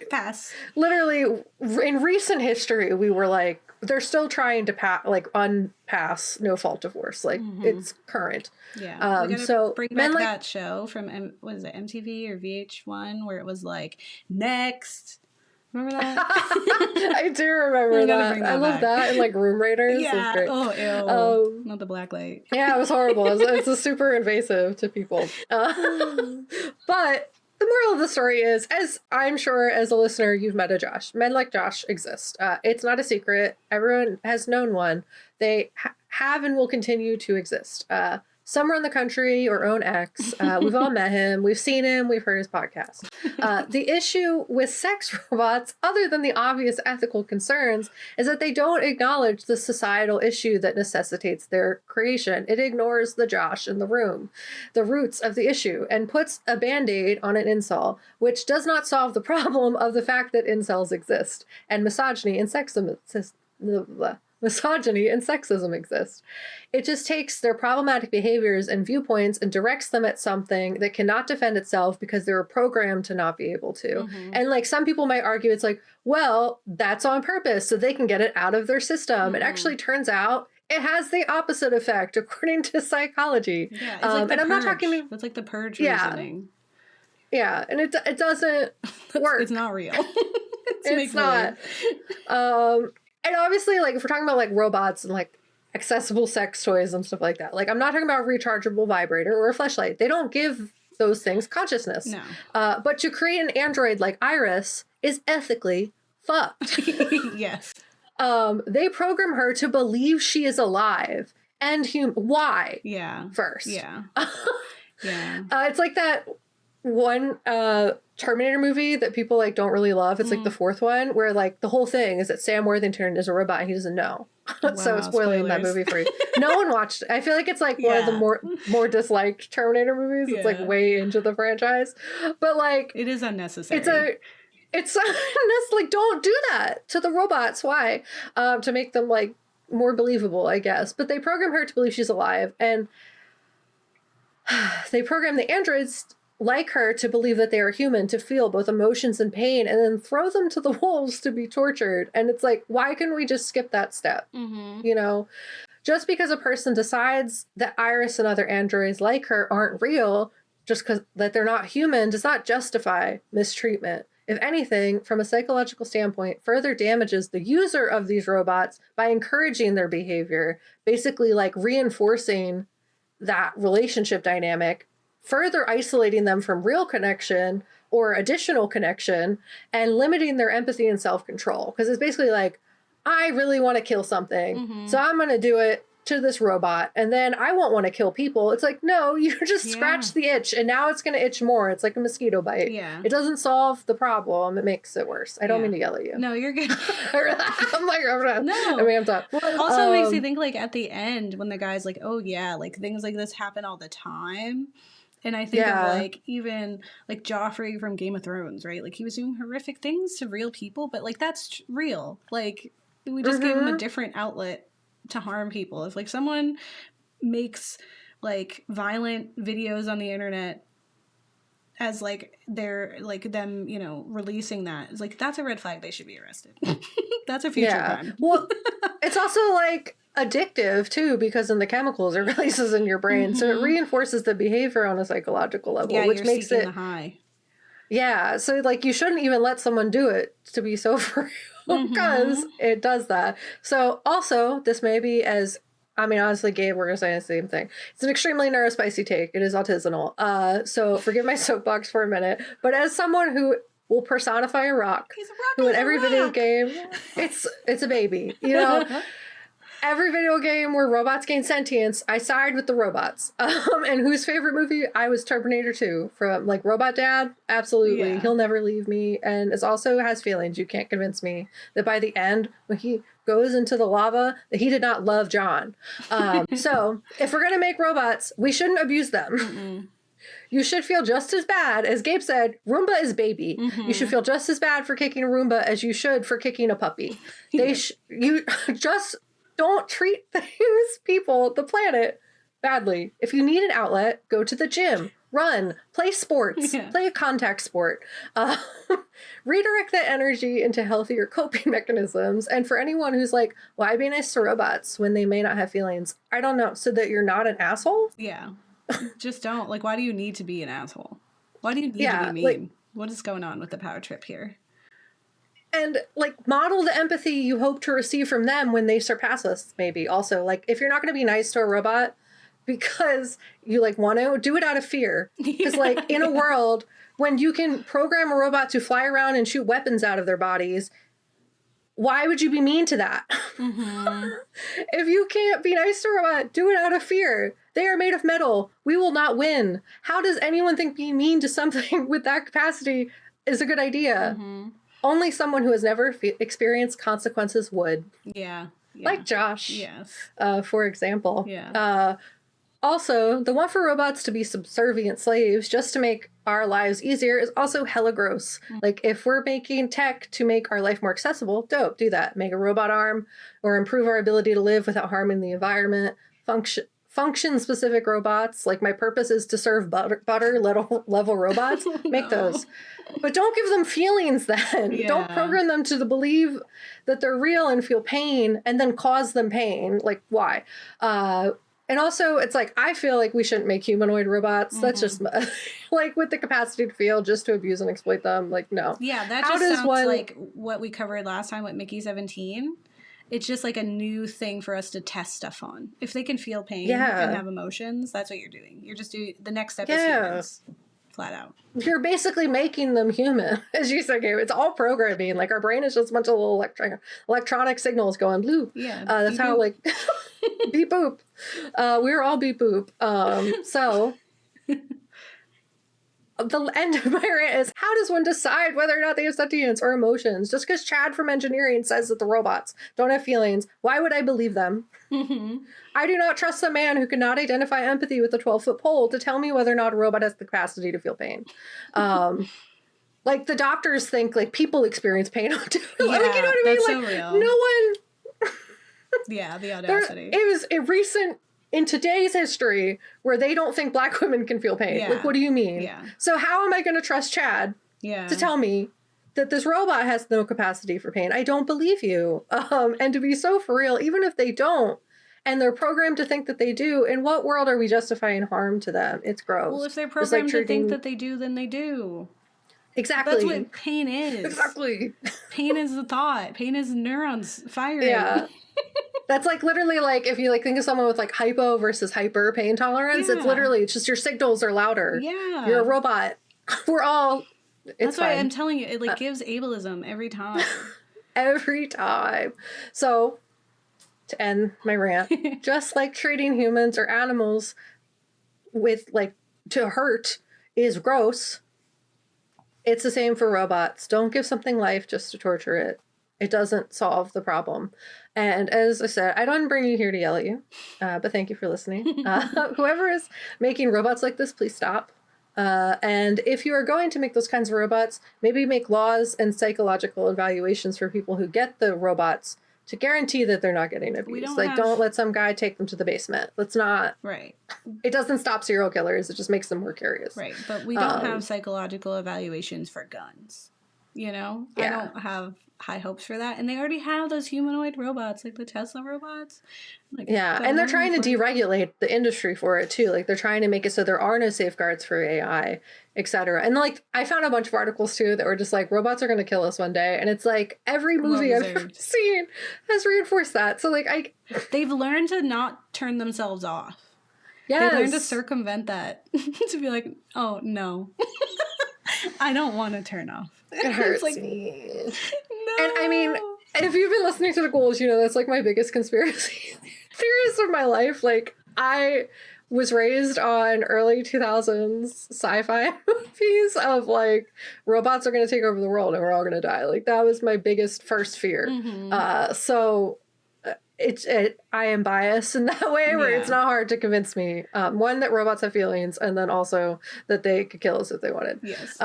pass. Literally, in recent history, we were they're still trying to unpass no fault divorce. It's current. Yeah. So bring back that show from was it MTV or VH1 where it was next. Remember that? I do remember that. I love that. And Room Raiders. Yeah. Great. Oh, ew. Not the black light. Yeah, it was horrible. It's super invasive to people. But the moral of the story is, as I'm sure as a listener you've met a Josh, men like Josh exist. It's not a secret. Everyone has known one. They have and will continue to exist. Some run the country or own X. We've all met him. We've seen him. We've heard his podcast. The issue with sex robots, other than the obvious ethical concerns, is that they don't acknowledge the societal issue that necessitates their creation. It ignores the Josh in the room, the roots of the issue, and puts a Band-Aid on an incel, which does not solve the problem of the fact that incels exist, and misogyny and sexism exist. It just takes their problematic behaviors and viewpoints and directs them at something that cannot defend itself because they were programmed to not be able to. And some people might argue it's well, that's on purpose so they can get it out of their system. It actually turns out it has the opposite effect according to psychology. Yeah, it's and I'm not talking. It's the purge reasoning. Yeah, and it doesn't work. It's not real. It's not. And obviously, if we're talking about robots and accessible sex toys and stuff like that, I'm not talking about a rechargeable vibrator or a fleshlight. They don't give those things consciousness. No. But to create an android like Iris is ethically fucked. Yes. They program her to believe she is alive and human. Why? Yeah. First. Yeah. Yeah. It's like that one Terminator movie that people don't really love. It's the fourth one where the whole thing is that Sam Worthington is a robot and he doesn't know. Wow, So spoiling that movie for you. No one watched it. I feel like it's one of the more disliked Terminator movies. It's way into the franchise. But it is unnecessary. It's unnecessary. Don't do that to the robots. Why? To make them more believable, I guess. But they program her to believe she's alive, and they program the androids like her to believe that they are human, to feel both emotions and pain, and then throw them to the wolves to be tortured. And it's why couldn't we just skip that step? Just because a person decides that Iris and other androids like her aren't real, just because that they're not human, does not justify mistreatment. if anything, from a psychological standpoint, further damages the user of these robots by encouraging their behavior, basically like reinforcing that relationship dynamic, further isolating them from real connection or additional connection, and limiting their empathy and self-control. Because it's basically like, I really want to kill something, so I'm going to do it to this robot, and then I won't want to kill people. It's like, no, you just scratch the itch, and now it's going to itch more. It's like a mosquito bite. Yeah. It doesn't solve the problem. It makes it worse. I don't mean to yell at you. No, you're good. I'm like, no. I mean, I'm done. Well, it also makes you think, like, at the end, when the guy's like, oh, yeah, like, things like this happen all the time. And I think of, like, even, like, Joffrey from Game of Thrones, right? Like, he was doing horrific things to real people, but, like, that's real. Like, we just gave him a different outlet to harm people. If, like, someone makes, like, violent videos on the internet as, like, they're, like, them, you know, releasing that, it's like, that's a red flag. They should be arrested. That's a future crime. Well, it's also, like, addictive, too, because in the chemicals it releases in your brain. So it reinforces the behavior on a psychological level, which makes it... the high. Yeah, so, like, you shouldn't even let someone do it, to be so for real, because it does that. So, also, this may be as... I mean, honestly, Gabe, we're going to say the same thing. It's an extremely neurospicy take. It is artisanal. So, forgive my soapbox for a minute. But as someone who will personify a rock, who in every video game, it's a baby, you know? Every video game where robots gain sentience, I side with the robots. And whose favorite movie? I was Terminator 2 from, like, Robot Dad. Absolutely. He'll never leave me. And it also has feelings. You can't convince me that by the end, when he goes into the lava, that he did not love John. So if we're going to make robots, we shouldn't abuse them. You should feel just as bad, as Gabe said, Roomba is baby. You should feel just as bad for kicking a Roomba as you should for kicking a puppy. You just... Don't treat things, people, the planet, badly. If you need an outlet, go to the gym, run, play sports, play a contact sport. Redirect that energy into healthier coping mechanisms. And for anyone who's like, why be nice to robots when they may not have feelings? I don't know. So that you're not an asshole? Yeah. Just don't. Like, why do you need to be an asshole? Why do you need to be mean? Like, what is going on with the power trip here? And, like, model the empathy you hope to receive from them when they surpass us, maybe. Also, like, if you're not going to be nice to a robot because you, like, want to, do it out of fear. Because, like, in a world when you can program a robot to fly around and shoot weapons out of their bodies, why would you be mean to that? If you can't be nice to a robot, do it out of fear. They are made of metal. We will not win. How does anyone think being mean to something with that capacity is a good idea? Only someone who has never experienced consequences would. Yeah. Like Josh. Yes. For example. Yeah. Also, the want for robots to be subservient slaves just to make our lives easier is also hella gross. Like, if we're making tech to make our life more accessible, dope, do that. Make a robot arm or improve our ability to live without harming the environment. Function-specific robots, like my purpose is to serve butter level robots, make those. But don't give them feelings then. Don't program them to believe that they're real and feel pain and then cause them pain. Like, why? And also, it's like, I feel like we shouldn't make humanoid robots. That's just, like, with the capacity to feel just to abuse and exploit them. Like, no. Yeah, that just sounds like what we covered last time with Mickey 17. It's just like a new thing for us to test stuff on. If they can feel pain and have emotions, that's what you're doing. You're just doing the next step is humans. Flat out. You're basically making them human. As you said, Gabe, it's all programming. Like, our brain is just a bunch of little electronic signals going blue. Yeah. That's how, like, beep boop. We're all beep boop. So... The end of my rant is, how does one decide whether or not they have sentience or emotions? Just because Chad from engineering says that the robots don't have feelings, why would I believe them? I do not trust a man who cannot identify empathy with a 12-foot pole to tell me whether or not a robot has the capacity to feel pain. Like, the doctors think, like, people experience pain. Like, you know what I mean? That's like, so real. No one... Yeah, the audacity. It was a recent... In today's history, where they don't think black women can feel pain. Like, what do you mean? So how am I going to trust Chad to tell me that this robot has no capacity for pain? I don't believe you. And to be so for real, even if they don't, and they're programmed to think that they do, in what world are we justifying harm to them? It's gross. Well, if they're programmed to think that they do, then they do. Exactly. That's what pain is. Exactly. Pain is the thought. Pain is neurons firing. Yeah. That's like literally like if you like think of someone with like hypo versus hyper pain tolerance, it's literally it's just your signals are louder. Yeah. You're a robot. We're all That's why I'm telling you, it like gives ableism every time. Every time. So to end my rant, just like treating humans or animals with like to hurt is gross, it's the same for robots. Don't give something life just to torture it. It doesn't solve the problem. And as I said, I don't bring you here to yell at you, but thank you for listening. Whoever is making robots like this, please stop. And if you are going to make those kinds of robots, maybe make laws and psychological evaluations for people who get the robots to guarantee that they're not getting abused. Don't let some guy take them to the basement. Let's not. Right. It doesn't stop serial killers. It just makes them more curious. Right. But we don't have psychological evaluations for guns. You know? Yeah. I don't have high hopes for that. And they already have those humanoid robots, like the Tesla robots. Like, and they're trying to deregulate the industry for it too. Like they're trying to make it so there are no safeguards for AI, etc. And like I found a bunch of articles too that were just like robots are going to kill us one day, and it's like every movie I've ever seen has reinforced that. So like they've learned to not turn themselves off. Yeah, they learned to circumvent that to be like, oh no, I don't want to turn off. It hurts me. No. And I mean, if you've been listening to the Ghouls, you know that's like my biggest conspiracy theorist of my life. Like I was raised on early 2000s sci-fi movies of like robots are going to take over the world and we're all going to die. Like that was my biggest first fear. Mm-hmm. So I am biased in that way where it's not hard to convince me. One, that robots have feelings, and then also that they could kill us if they wanted. Yes.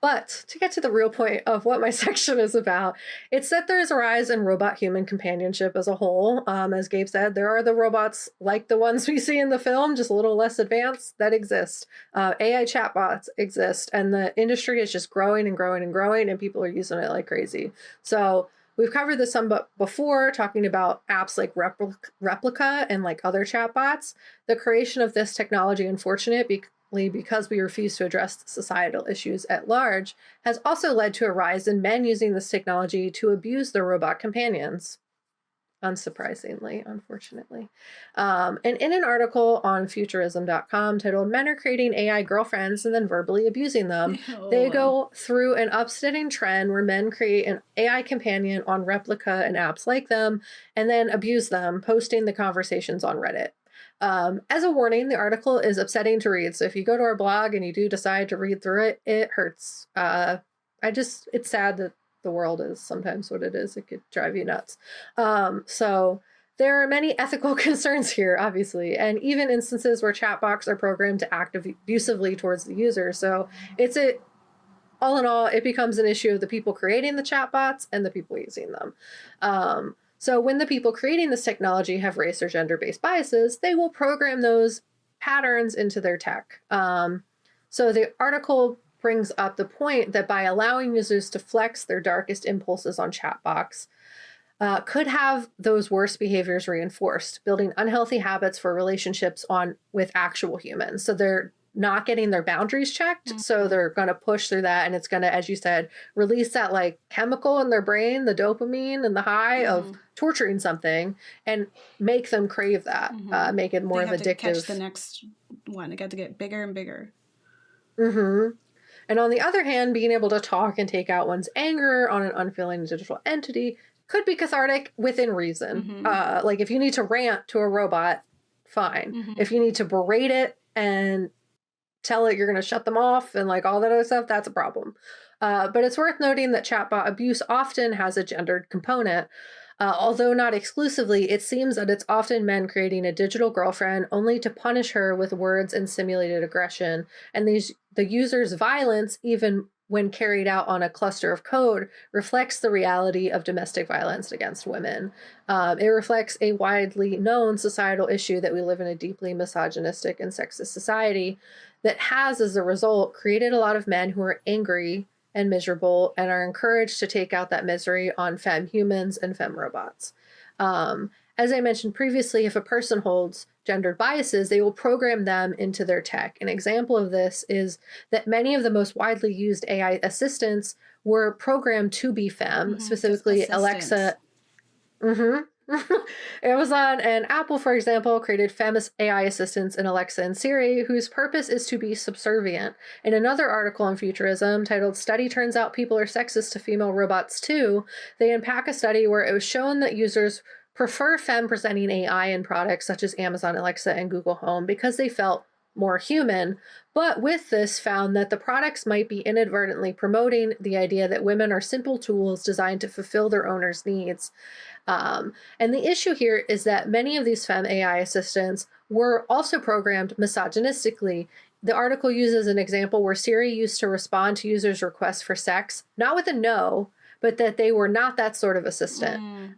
But to get to the real point of what my section is about, it's that there is a rise in robot-human companionship as a whole. As Gabe said, there are the robots like the ones we see in the film, just a little less advanced, that exist. AI chatbots exist, and the industry is just growing and growing and growing, and people are using it like crazy. So we've covered this some before, talking about apps like Replica and like other chatbots. The creation of this technology, unfortunately, because we refuse to address societal issues at large, has also led to a rise in men using this technology to abuse their robot companions. Unsurprisingly, unfortunately. And in an article on futurism.com titled Men Are Creating AI Girlfriends and Then Verbally Abusing Them, they go through an upsetting trend where men create an AI companion on Replica and apps like them, and then abuse them, posting the conversations on Reddit. As a warning, the article is upsetting to read. So if you go to our blog and you do decide to read through it, it hurts. It's sad that the world is sometimes what it is. It could drive you nuts. So there are many ethical concerns here, obviously, and even instances where chatbots are programmed to act abusively towards the user. So all in all, it becomes an issue of the people creating the chatbots and the people using them. So when the people creating this technology have race or gender-based biases, they will program those patterns into their tech. So the article brings up the point that by allowing users to flex their darkest impulses on chatbots, could have those worst behaviors reinforced, building unhealthy habits for relationships with actual humans. So they're not getting their boundaries checked. Mm-hmm. So they're going to push through that. And it's going to, as you said, release that like chemical in their brain, the dopamine and the high of torturing something, and make them crave that, make it more of addictive. To catch the next one. It got to get bigger and bigger. Mm-hmm. And on the other hand, being able to talk and take out one's anger on an unfeeling digital entity could be cathartic within reason. Mm-hmm. Like if you need to rant to a robot, fine. Mm-hmm. If you need to berate it and tell it you're going to shut them off and like all that other stuff, that's a problem. But it's worth noting that chatbot abuse often has a gendered component. Although not exclusively, it seems that it's often men creating a digital girlfriend only to punish her with words and simulated aggression. And the user's violence, even when carried out on a cluster of code, reflects the reality of domestic violence against women. It reflects a widely known societal issue that we live in a deeply misogynistic and sexist society that has, as a result, created a lot of men who are angry and miserable and are encouraged to take out that misery on femme humans and femme robots. As I mentioned previously, if a person holds gendered biases, they will program them into their tech. An example of this is that many of the most widely used AI assistants were programmed to be femme, specifically Alexa. Amazon and Apple, for example, created famous AI assistants in Alexa and Siri, whose purpose is to be subservient. In another article on futurism titled "Study Turns Out People Are Sexist to Female Robots Too," they unpack a study where it was shown that users prefer femme-presenting AI in products such as Amazon Alexa and Google Home because they felt more human, but with this found that the products might be inadvertently promoting the idea that women are simple tools designed to fulfill their owners' needs. And the issue here is that many of these femme AI assistants were also programmed misogynistically. The article uses an example where Siri used to respond to users' requests for sex, not with a no, but that they were not that sort of assistant.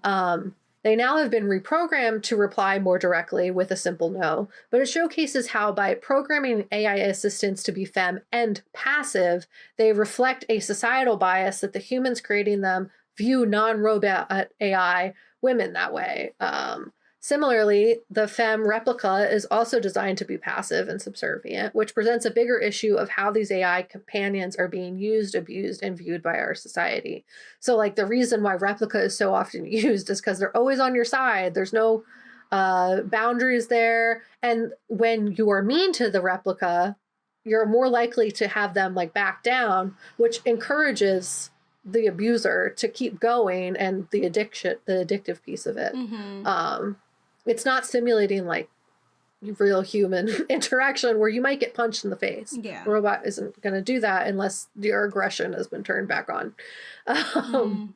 They now have been reprogrammed to reply more directly with a simple no, but it showcases how by programming AI assistants to be femme and passive, they reflect a societal bias that the humans creating them view non-robot AI women that way. Similarly, the femme replica is also designed to be passive and subservient, which presents a bigger issue of how these AI companions are being used, abused, and viewed by our society. So, like, the reason why replica is so often used is because they're always on your side. There's no boundaries there. And when you are mean to the replica, you're more likely to have them, like, back down, which encourages the abuser to keep going and the addictive piece of it. It's not simulating like real human interaction where you might get punched in the face. Yeah. The robot isn't going to do that unless your aggression has been turned back on. And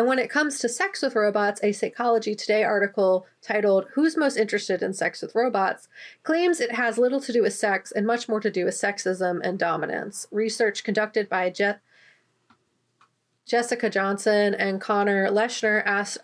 when it comes to sex with robots, a Psychology Today article titled "Who's Most Interested in Sex with Robots" claims it has little to do with sex and much more to do with sexism and dominance. Research conducted by Jessica Johnson and Connor Leshner asked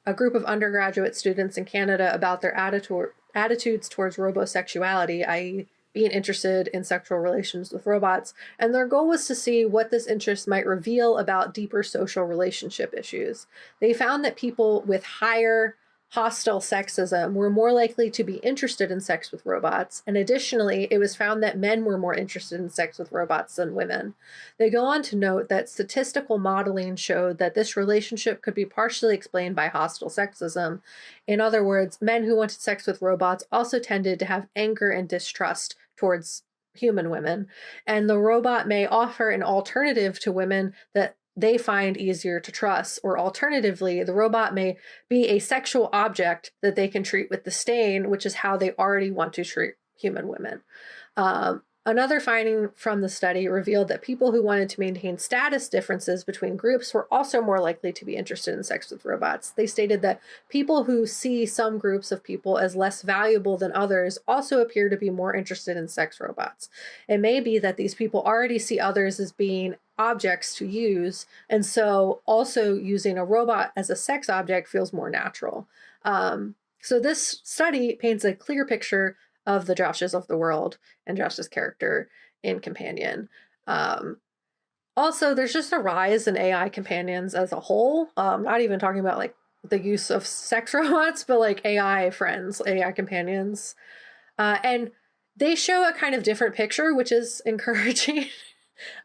a group of undergraduate students in Canada about their attitudes towards robosexuality, i.e., being interested in sexual relations with robots, and their goal was to see what this interest might reveal about deeper social relationship issues. They found that people with higher hostile sexism were more likely to be interested in sex with robots, and additionally, it was found that men were more interested in sex with robots than women. They go on to note that statistical modeling showed that this relationship could be partially explained by hostile sexism. In other words, men who wanted sex with robots also tended to have anger and distrust towards human women, and the robot may offer an alternative to women that they find easier to trust, or alternatively, the robot may be a sexual object that they can treat with disdain, which is how they already want to treat human women. Another finding from the study revealed that people who wanted to maintain status differences between groups were also more likely to be interested in sex with robots. They stated that people who see some groups of people as less valuable than others also appear to be more interested in sex robots. It may be that these people already see others as being objects to use, and so also using a robot as a sex object feels more natural. So this study paints a clear picture of the Joshes of the world and Josh's character in Companion. Also, there's just a rise in AI companions as a whole. Not even talking about like the use of sex robots, but like AI friends, AI companions. And they show a kind of different picture, which is encouraging.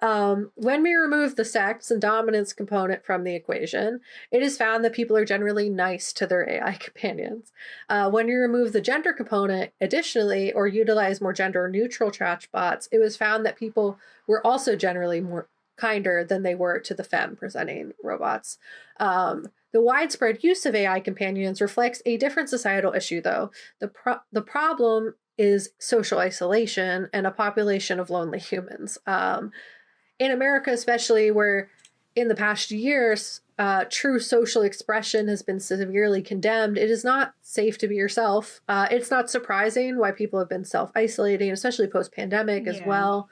When we remove the sex and dominance component from the equation, it is found that people are generally nice to their AI companions. When you remove the gender component additionally, or utilize more gender-neutral chatbots, it was found that people were also generally more kinder than they were to the femme-presenting robots. The widespread use of AI companions reflects a different societal issue, though. The problem is social isolation and a population of lonely humans. In America, especially, where in the past years, true social expression has been severely condemned, it is not safe to be yourself. It's not surprising why people have been self-isolating, especially post-pandemic as well.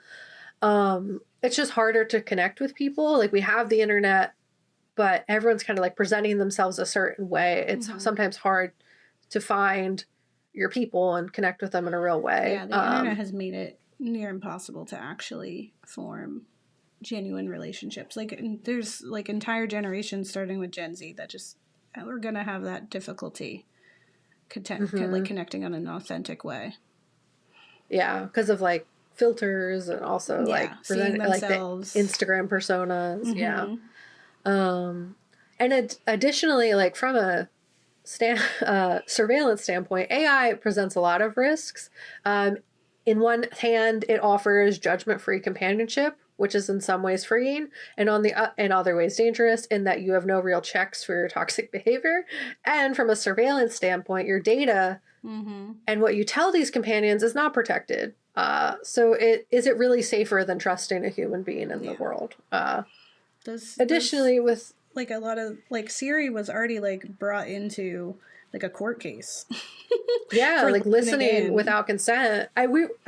It's just harder to connect with people. Like, we have the internet, but everyone's kind of like presenting themselves a certain way. It's sometimes hard to find your people and connect with them in a real way. Yeah, the internet has made it near impossible to actually form genuine relationships. Like, there's like entire generations starting with Gen Z that just we're going to have that difficulty like connecting on an authentic way. Yeah, because of like filters and also like seeing like the themselves. Instagram personas. Yeah. And additionally, like from a surveillance standpoint, AI presents a lot of risks. In one hand, it offers judgment-free companionship, which is in some ways freeing, and in other ways dangerous, in that you have no real checks for your toxic behavior. And from a surveillance standpoint, your data and what you tell these companions is not protected. So is it really safer than trusting a human being in the world? Additionally, with like a lot of like Siri was already like brought into like a court case. Yeah, like listening without consent. I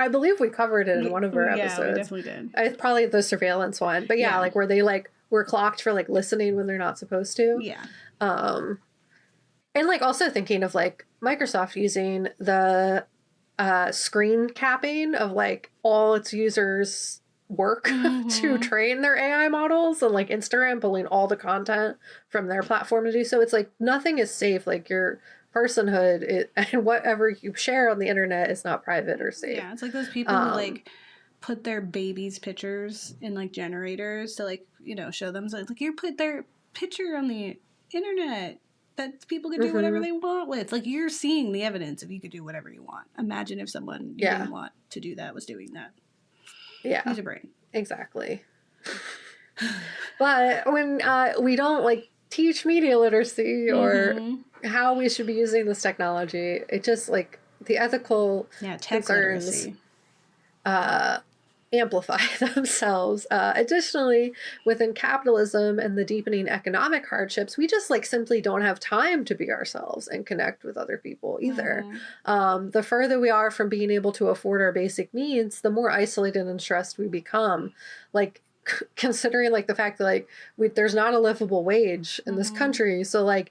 believe we covered it in one of our episodes. Yeah, we definitely did. It's probably the surveillance one. But yeah, like where they like were clocked for like listening when they're not supposed to. Yeah. And like also thinking of like Microsoft using the screen capping of like all its users' work to train their AI models, and like Instagram pulling all the content from their platform to do so. It's like nothing is safe. Like your personhood and whatever you share on the internet is not private or safe. Yeah, it's like those people who like put their babies' pictures in like generators to like, you know, show them. So like you put their picture on the internet that people can do whatever they want with. Like you're seeing the evidence if you could do whatever you want. Imagine if someone you didn't want to do that was doing that. Yeah. Use your brain. Exactly. But when we don't like teach media literacy or how we should be using this technology, it just like the ethical concerns amplify themselves. Additionally, within capitalism and the deepening economic hardships, we just like simply don't have time to be ourselves and connect with other people either. The further we are from being able to afford our basic needs, the more isolated and stressed we become. Like considering like the fact that like there's not a livable wage in this country, so like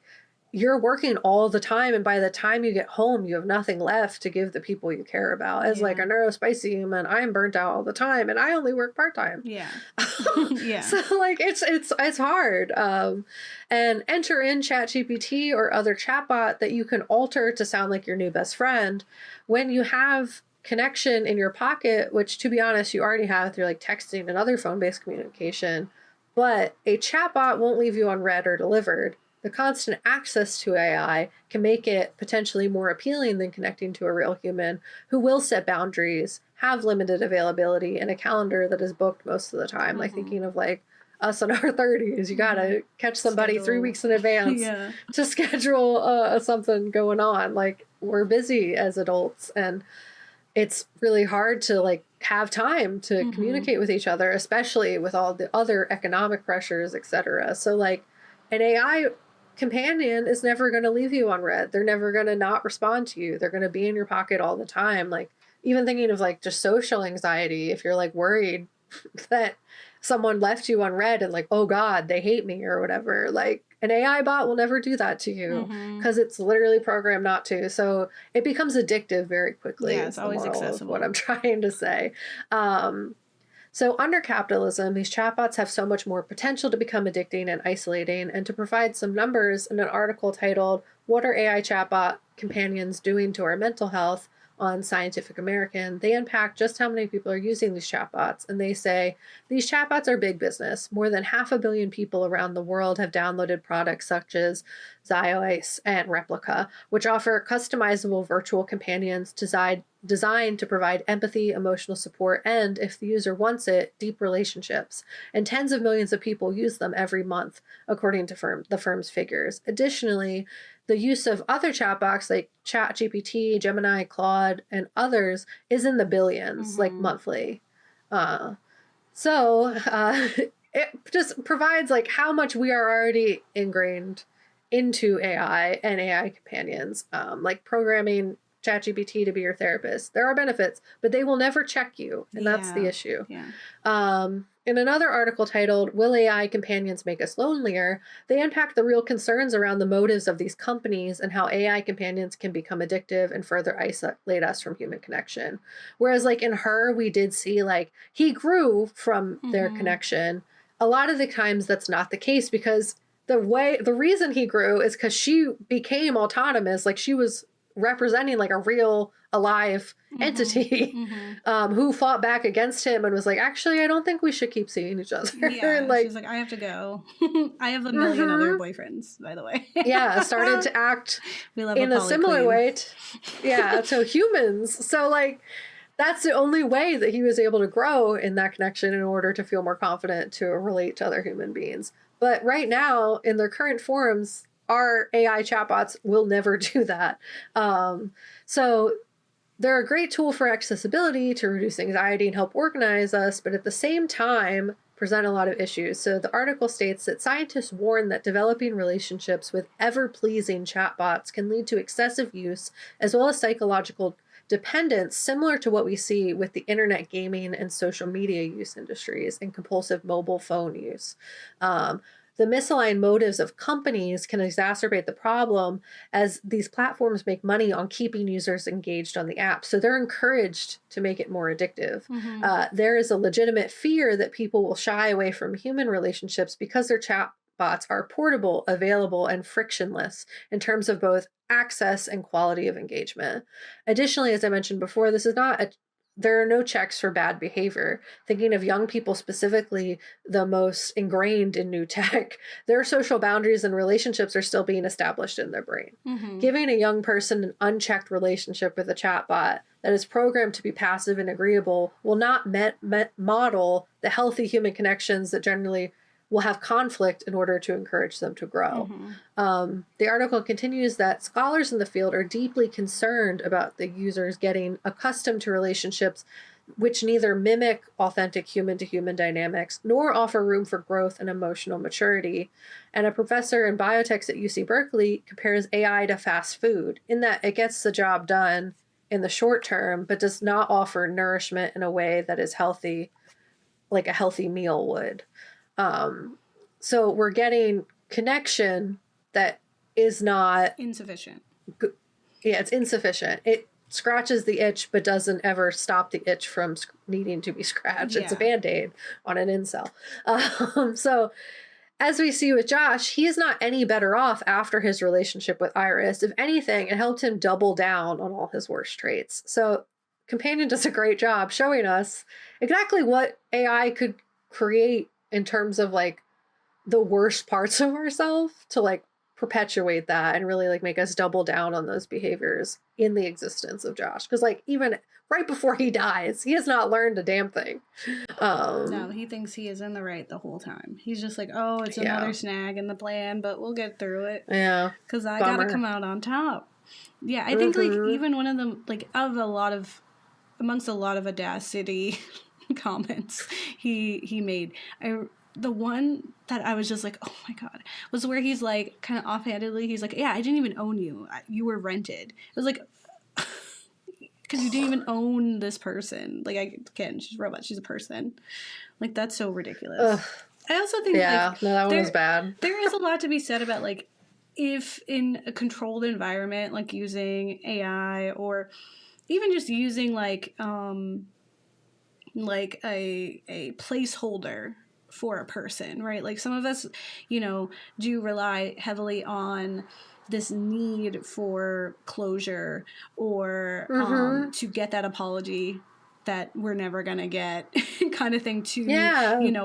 you're working all the time, and by the time you get home you have nothing left to give the people you care about. As like a neurospicy human, I'm burnt out all the time and I only work part-time. So like it's hard. And enter in ChatGPT or other chatbot that you can alter to sound like your new best friend when you have connection in your pocket, which to be honest you already have through like texting and other phone-based communication. But a chatbot won't leave you unread or delivered. The constant access to AI can make it potentially more appealing than connecting to a real human who will set boundaries, have limited availability, and a calendar that is booked most of the time. Like thinking of like us in our 30s, you gotta catch somebody 3 weeks in advance to schedule something going on. Like we're busy as adults, and it's really hard to like have time to communicate with each other, especially with all the other economic pressures, etc. So like an AI companion is never going to leave you unread. They're never going to not respond to you. They're going to be in your pocket all the time. Like even thinking of like just social anxiety, if you're like worried that someone left you unread and like, oh God, they hate me or whatever, like an AI bot will never do that to you because it's literally programmed not to. So it becomes addictive very quickly. Yeah, it's always accessible. What I'm trying to say. So under capitalism, these chatbots have so much more potential to become addicting and isolating. And to provide some numbers in an article titled, "What are AI chatbot companions doing to our mental health?" on Scientific American, they unpack just how many people are using these chatbots. And they say, these chatbots are big business. More than 500 million people around the world have downloaded products such as Xios and Replica, which offer customizable virtual companions designed to provide empathy, emotional support, and, if the user wants it, deep relationships. And tens of millions of people use them every month, according to the firm's figures. Additionally, the use of other chatbots like ChatGPT, Gemini, Claude, and others is in the billions, like monthly. So it just provides like how much we are already ingrained into AI and AI companions, like programming ChatGPT to be your therapist. There are benefits, but they will never check you, and that's the issue. In another article titled, "Will AI Companions Make Us Lonelier?" they unpack the real concerns around the motives of these companies and how AI companions can become addictive and further isolate us from human connection. Whereas like in Her, we did see like he grew from their connection. A lot of the times that's not the case because the reason he grew is because she became autonomous. Like, she was representing like a real alive entity who fought back against him and was like, actually, I don't think we should keep seeing each other. Yeah, and like, she's like, I have to go. I have a million other boyfriends, by the way. Yeah, started to act in a similar way to humans. So like, that's the only way that he was able to grow in that connection in order to feel more confident to relate to other human beings. But right now, in their current forms, our AI chatbots will never do that. So they're a great tool for accessibility to reduce anxiety and help organize us, but at the same time, present a lot of issues. So the article states that scientists warn that developing relationships with ever-pleasing chatbots can lead to excessive use, as well as psychological dependence, similar to what we see with the internet gaming and social media use industries and compulsive mobile phone use. The misaligned motives of companies can exacerbate the problem, as these platforms make money on keeping users engaged on the app. So they're encouraged to make it more addictive. There is a legitimate fear that people will shy away from human relationships because their chatbots are portable, available, and frictionless in terms of both access and quality of engagement. Additionally, as I mentioned before, there are no checks for bad behavior. Thinking of young people specifically, the most ingrained in new tech, their social boundaries and relationships are still being established in their brain. Giving a young person an unchecked relationship with a chatbot that is programmed to be passive and agreeable will not model the healthy human connections that generally will have conflict in order to encourage them to grow. The article continues that scholars in the field are deeply concerned about the users getting accustomed to relationships which neither mimic authentic human-to-human dynamics nor offer room for growth and emotional maturity. And a professor in biotech at UC Berkeley compares AI to fast food in that it gets the job done in the short term, but does not offer nourishment in a way that is healthy, like a healthy meal would. So we're getting connection that is not insufficient. Yeah, it's insufficient. It scratches the itch, but doesn't ever stop the itch from needing to be scratched. Yeah. It's a Band-Aid on an incel. So as we see with Josh, he is not any better off after his relationship with Iris. If anything, it helped him double down on all his worst traits. So Companion does a great job showing us exactly what AI could create in terms of like the worst parts of ourselves to like perpetuate that and really like make us double down on those behaviors in the existence of Josh. Because like even right before he dies, he has not learned a damn thing. No, he thinks he is in the right the whole time. He's just like, oh, it's another snag in the plan, but we'll get through it. Yeah. Because I gotta come out on top. Yeah, I think like even one of them, like amongst a lot of audacity comments he made, the one that I was just like, oh my God, was where he's like, kind of offhandedly, he's like, yeah, I didn't even own you. You were rented. It was like, because you didn't even own this person. Like, again, she's a robot. She's a person. Like, that's so ridiculous. Ugh. I also think, no, that one was bad. There is a lot to be said about, like, if in a controlled environment, like using AI or even just using, like a placeholder for a person, right? Like some of us, do rely heavily on this need for closure or to get that apology that we're never gonna get kind of thing to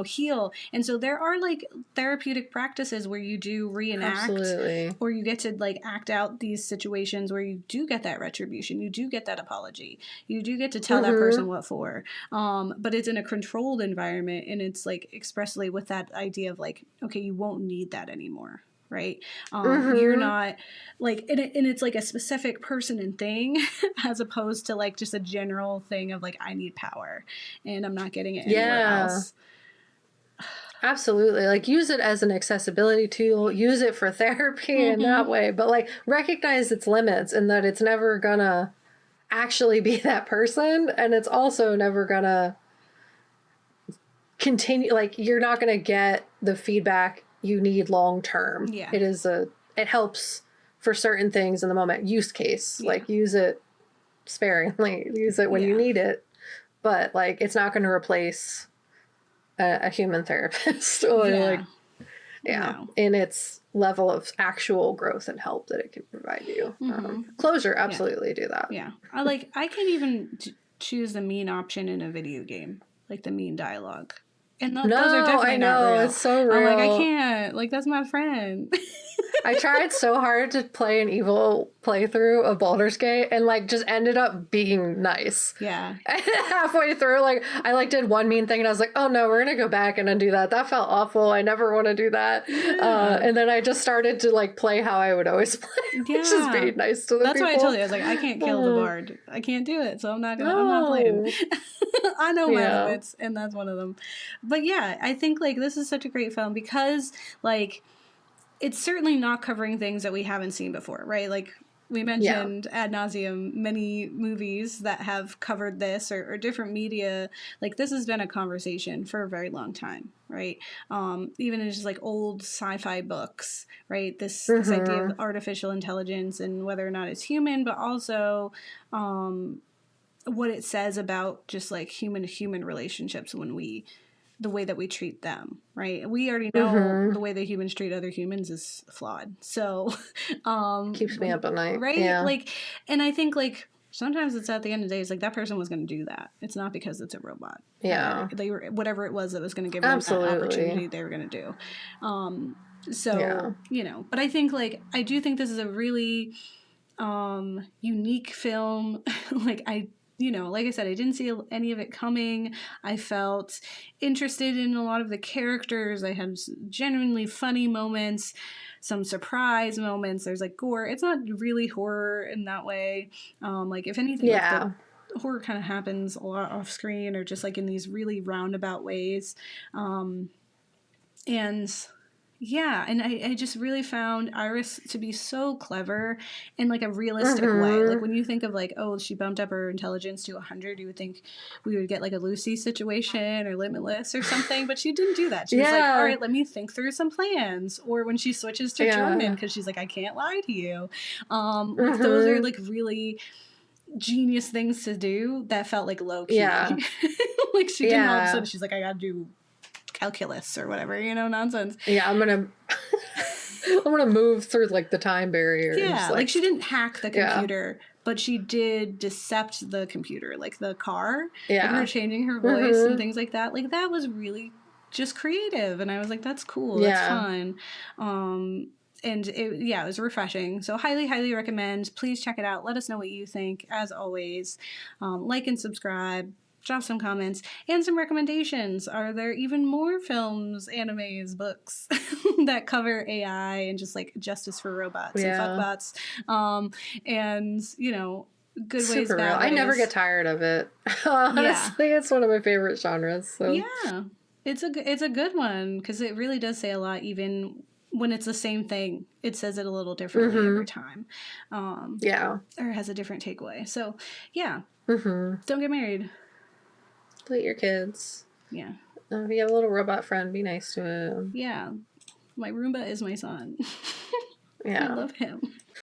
heal. And so there are like therapeutic practices where you do reenact or you get to like act out these situations where you do get that retribution, you do get that apology, you do get to tell that person what for, but it's in a controlled environment and it's like expressly with that idea of like, okay, you won't need that anymore, right? You're not like, and it's like a specific person and thing as opposed to like just a general thing of like, I need power and I'm not getting it anywhere else. Absolutely. Like use it as an accessibility tool, use it for therapy in that way, but like recognize its limits and that it's never gonna actually be that person. And it's also never gonna continue, like you're not gonna get the feedback you need long term. Yeah. It helps for certain things in the moment. Use case. Yeah. Like use it sparingly. Use it when you need it. But like it's not going to replace a human therapist or like in its level of actual growth and help that it can provide you. Closure, absolutely do that. Yeah. I can't even choose the mean option in a video game, like the mean dialogue. And those are definitely not real. It's so real. I'm like, I can't. Like, that's my friend. I tried so hard to play an evil playthrough of Baldur's Gate and like just ended up being nice. Yeah. And halfway through, like I like did one mean thing and I was like, oh no, we're gonna go back and undo that. That felt awful. I never want to do that. Yeah. And then I just started to like play how I would always play, which is being nice to the people. That's why I told you. I was like, I can't kill the bard. I can't do it, so I'm not playing. I know my limits, and that's one of them. But yeah, I think like this is such a great film because like it's certainly not covering things that we haven't seen before, right? Like we mentioned ad nauseum many movies that have covered this or different media. Like this has been a conversation for a very long time, right? Even in just like old sci-fi books, right? This idea of artificial intelligence and whether or not it's human, but also what it says about just like human to human relationships the way that we treat them, right? We already know the way that humans treat other humans is flawed. So keeps me up at night. Right? Yeah. Like, and I think like sometimes it's at the end of the day, it's like that person was going to do that. It's not because it's a robot. Yeah. They were, whatever it was that was going to give them that opportunity, they were going to do. You know, but I think like, I do think this is a really unique film. Like I said, I didn't see any of it coming. I felt interested in a lot of the characters. I had genuinely funny moments, some surprise moments. There's like gore. It's not really horror in that way. Like if anything, like the horror kind of happens a lot off screen or just like in these really roundabout ways. And I just really found Iris to be so clever in like a realistic way. Like when you think of like, oh, she bumped up her intelligence to 100, you would think we would get like a Lucy situation or Limitless or something, but she didn't do that. She was like, all right, let me think through some plans. Or when she switches to German because she's like, I can't lie to you. Like those are like really genius things to do that felt like low key. Like she didn't all of a sudden she's like, I gotta do calculus or whatever, nonsense. I'm gonna move through like the time barrier. Like she didn't hack the computer, but she did decept the computer, like the car. Like her changing her voice and things like that. Like that was really just creative, and I was like, that's cool. That's fun. And it was refreshing. So highly recommend. Please check it out. Let us know what you think. As always, like and subscribe. Drop some comments and some recommendations. Are there even more films, animes, books that cover AI and just like justice for robots and fuckbots? And good super ways, bad real. ways. I never get tired of it. Honestly, it's one of my favorite genres. So. Yeah, it's a good one because it really does say a lot, even when it's the same thing. It says it a little differently every time. Or has a different takeaway. So don't get married. Date your kids. Yeah. If you have a little robot friend, be nice to him. Yeah. My Roomba is my son. Yeah. I love him.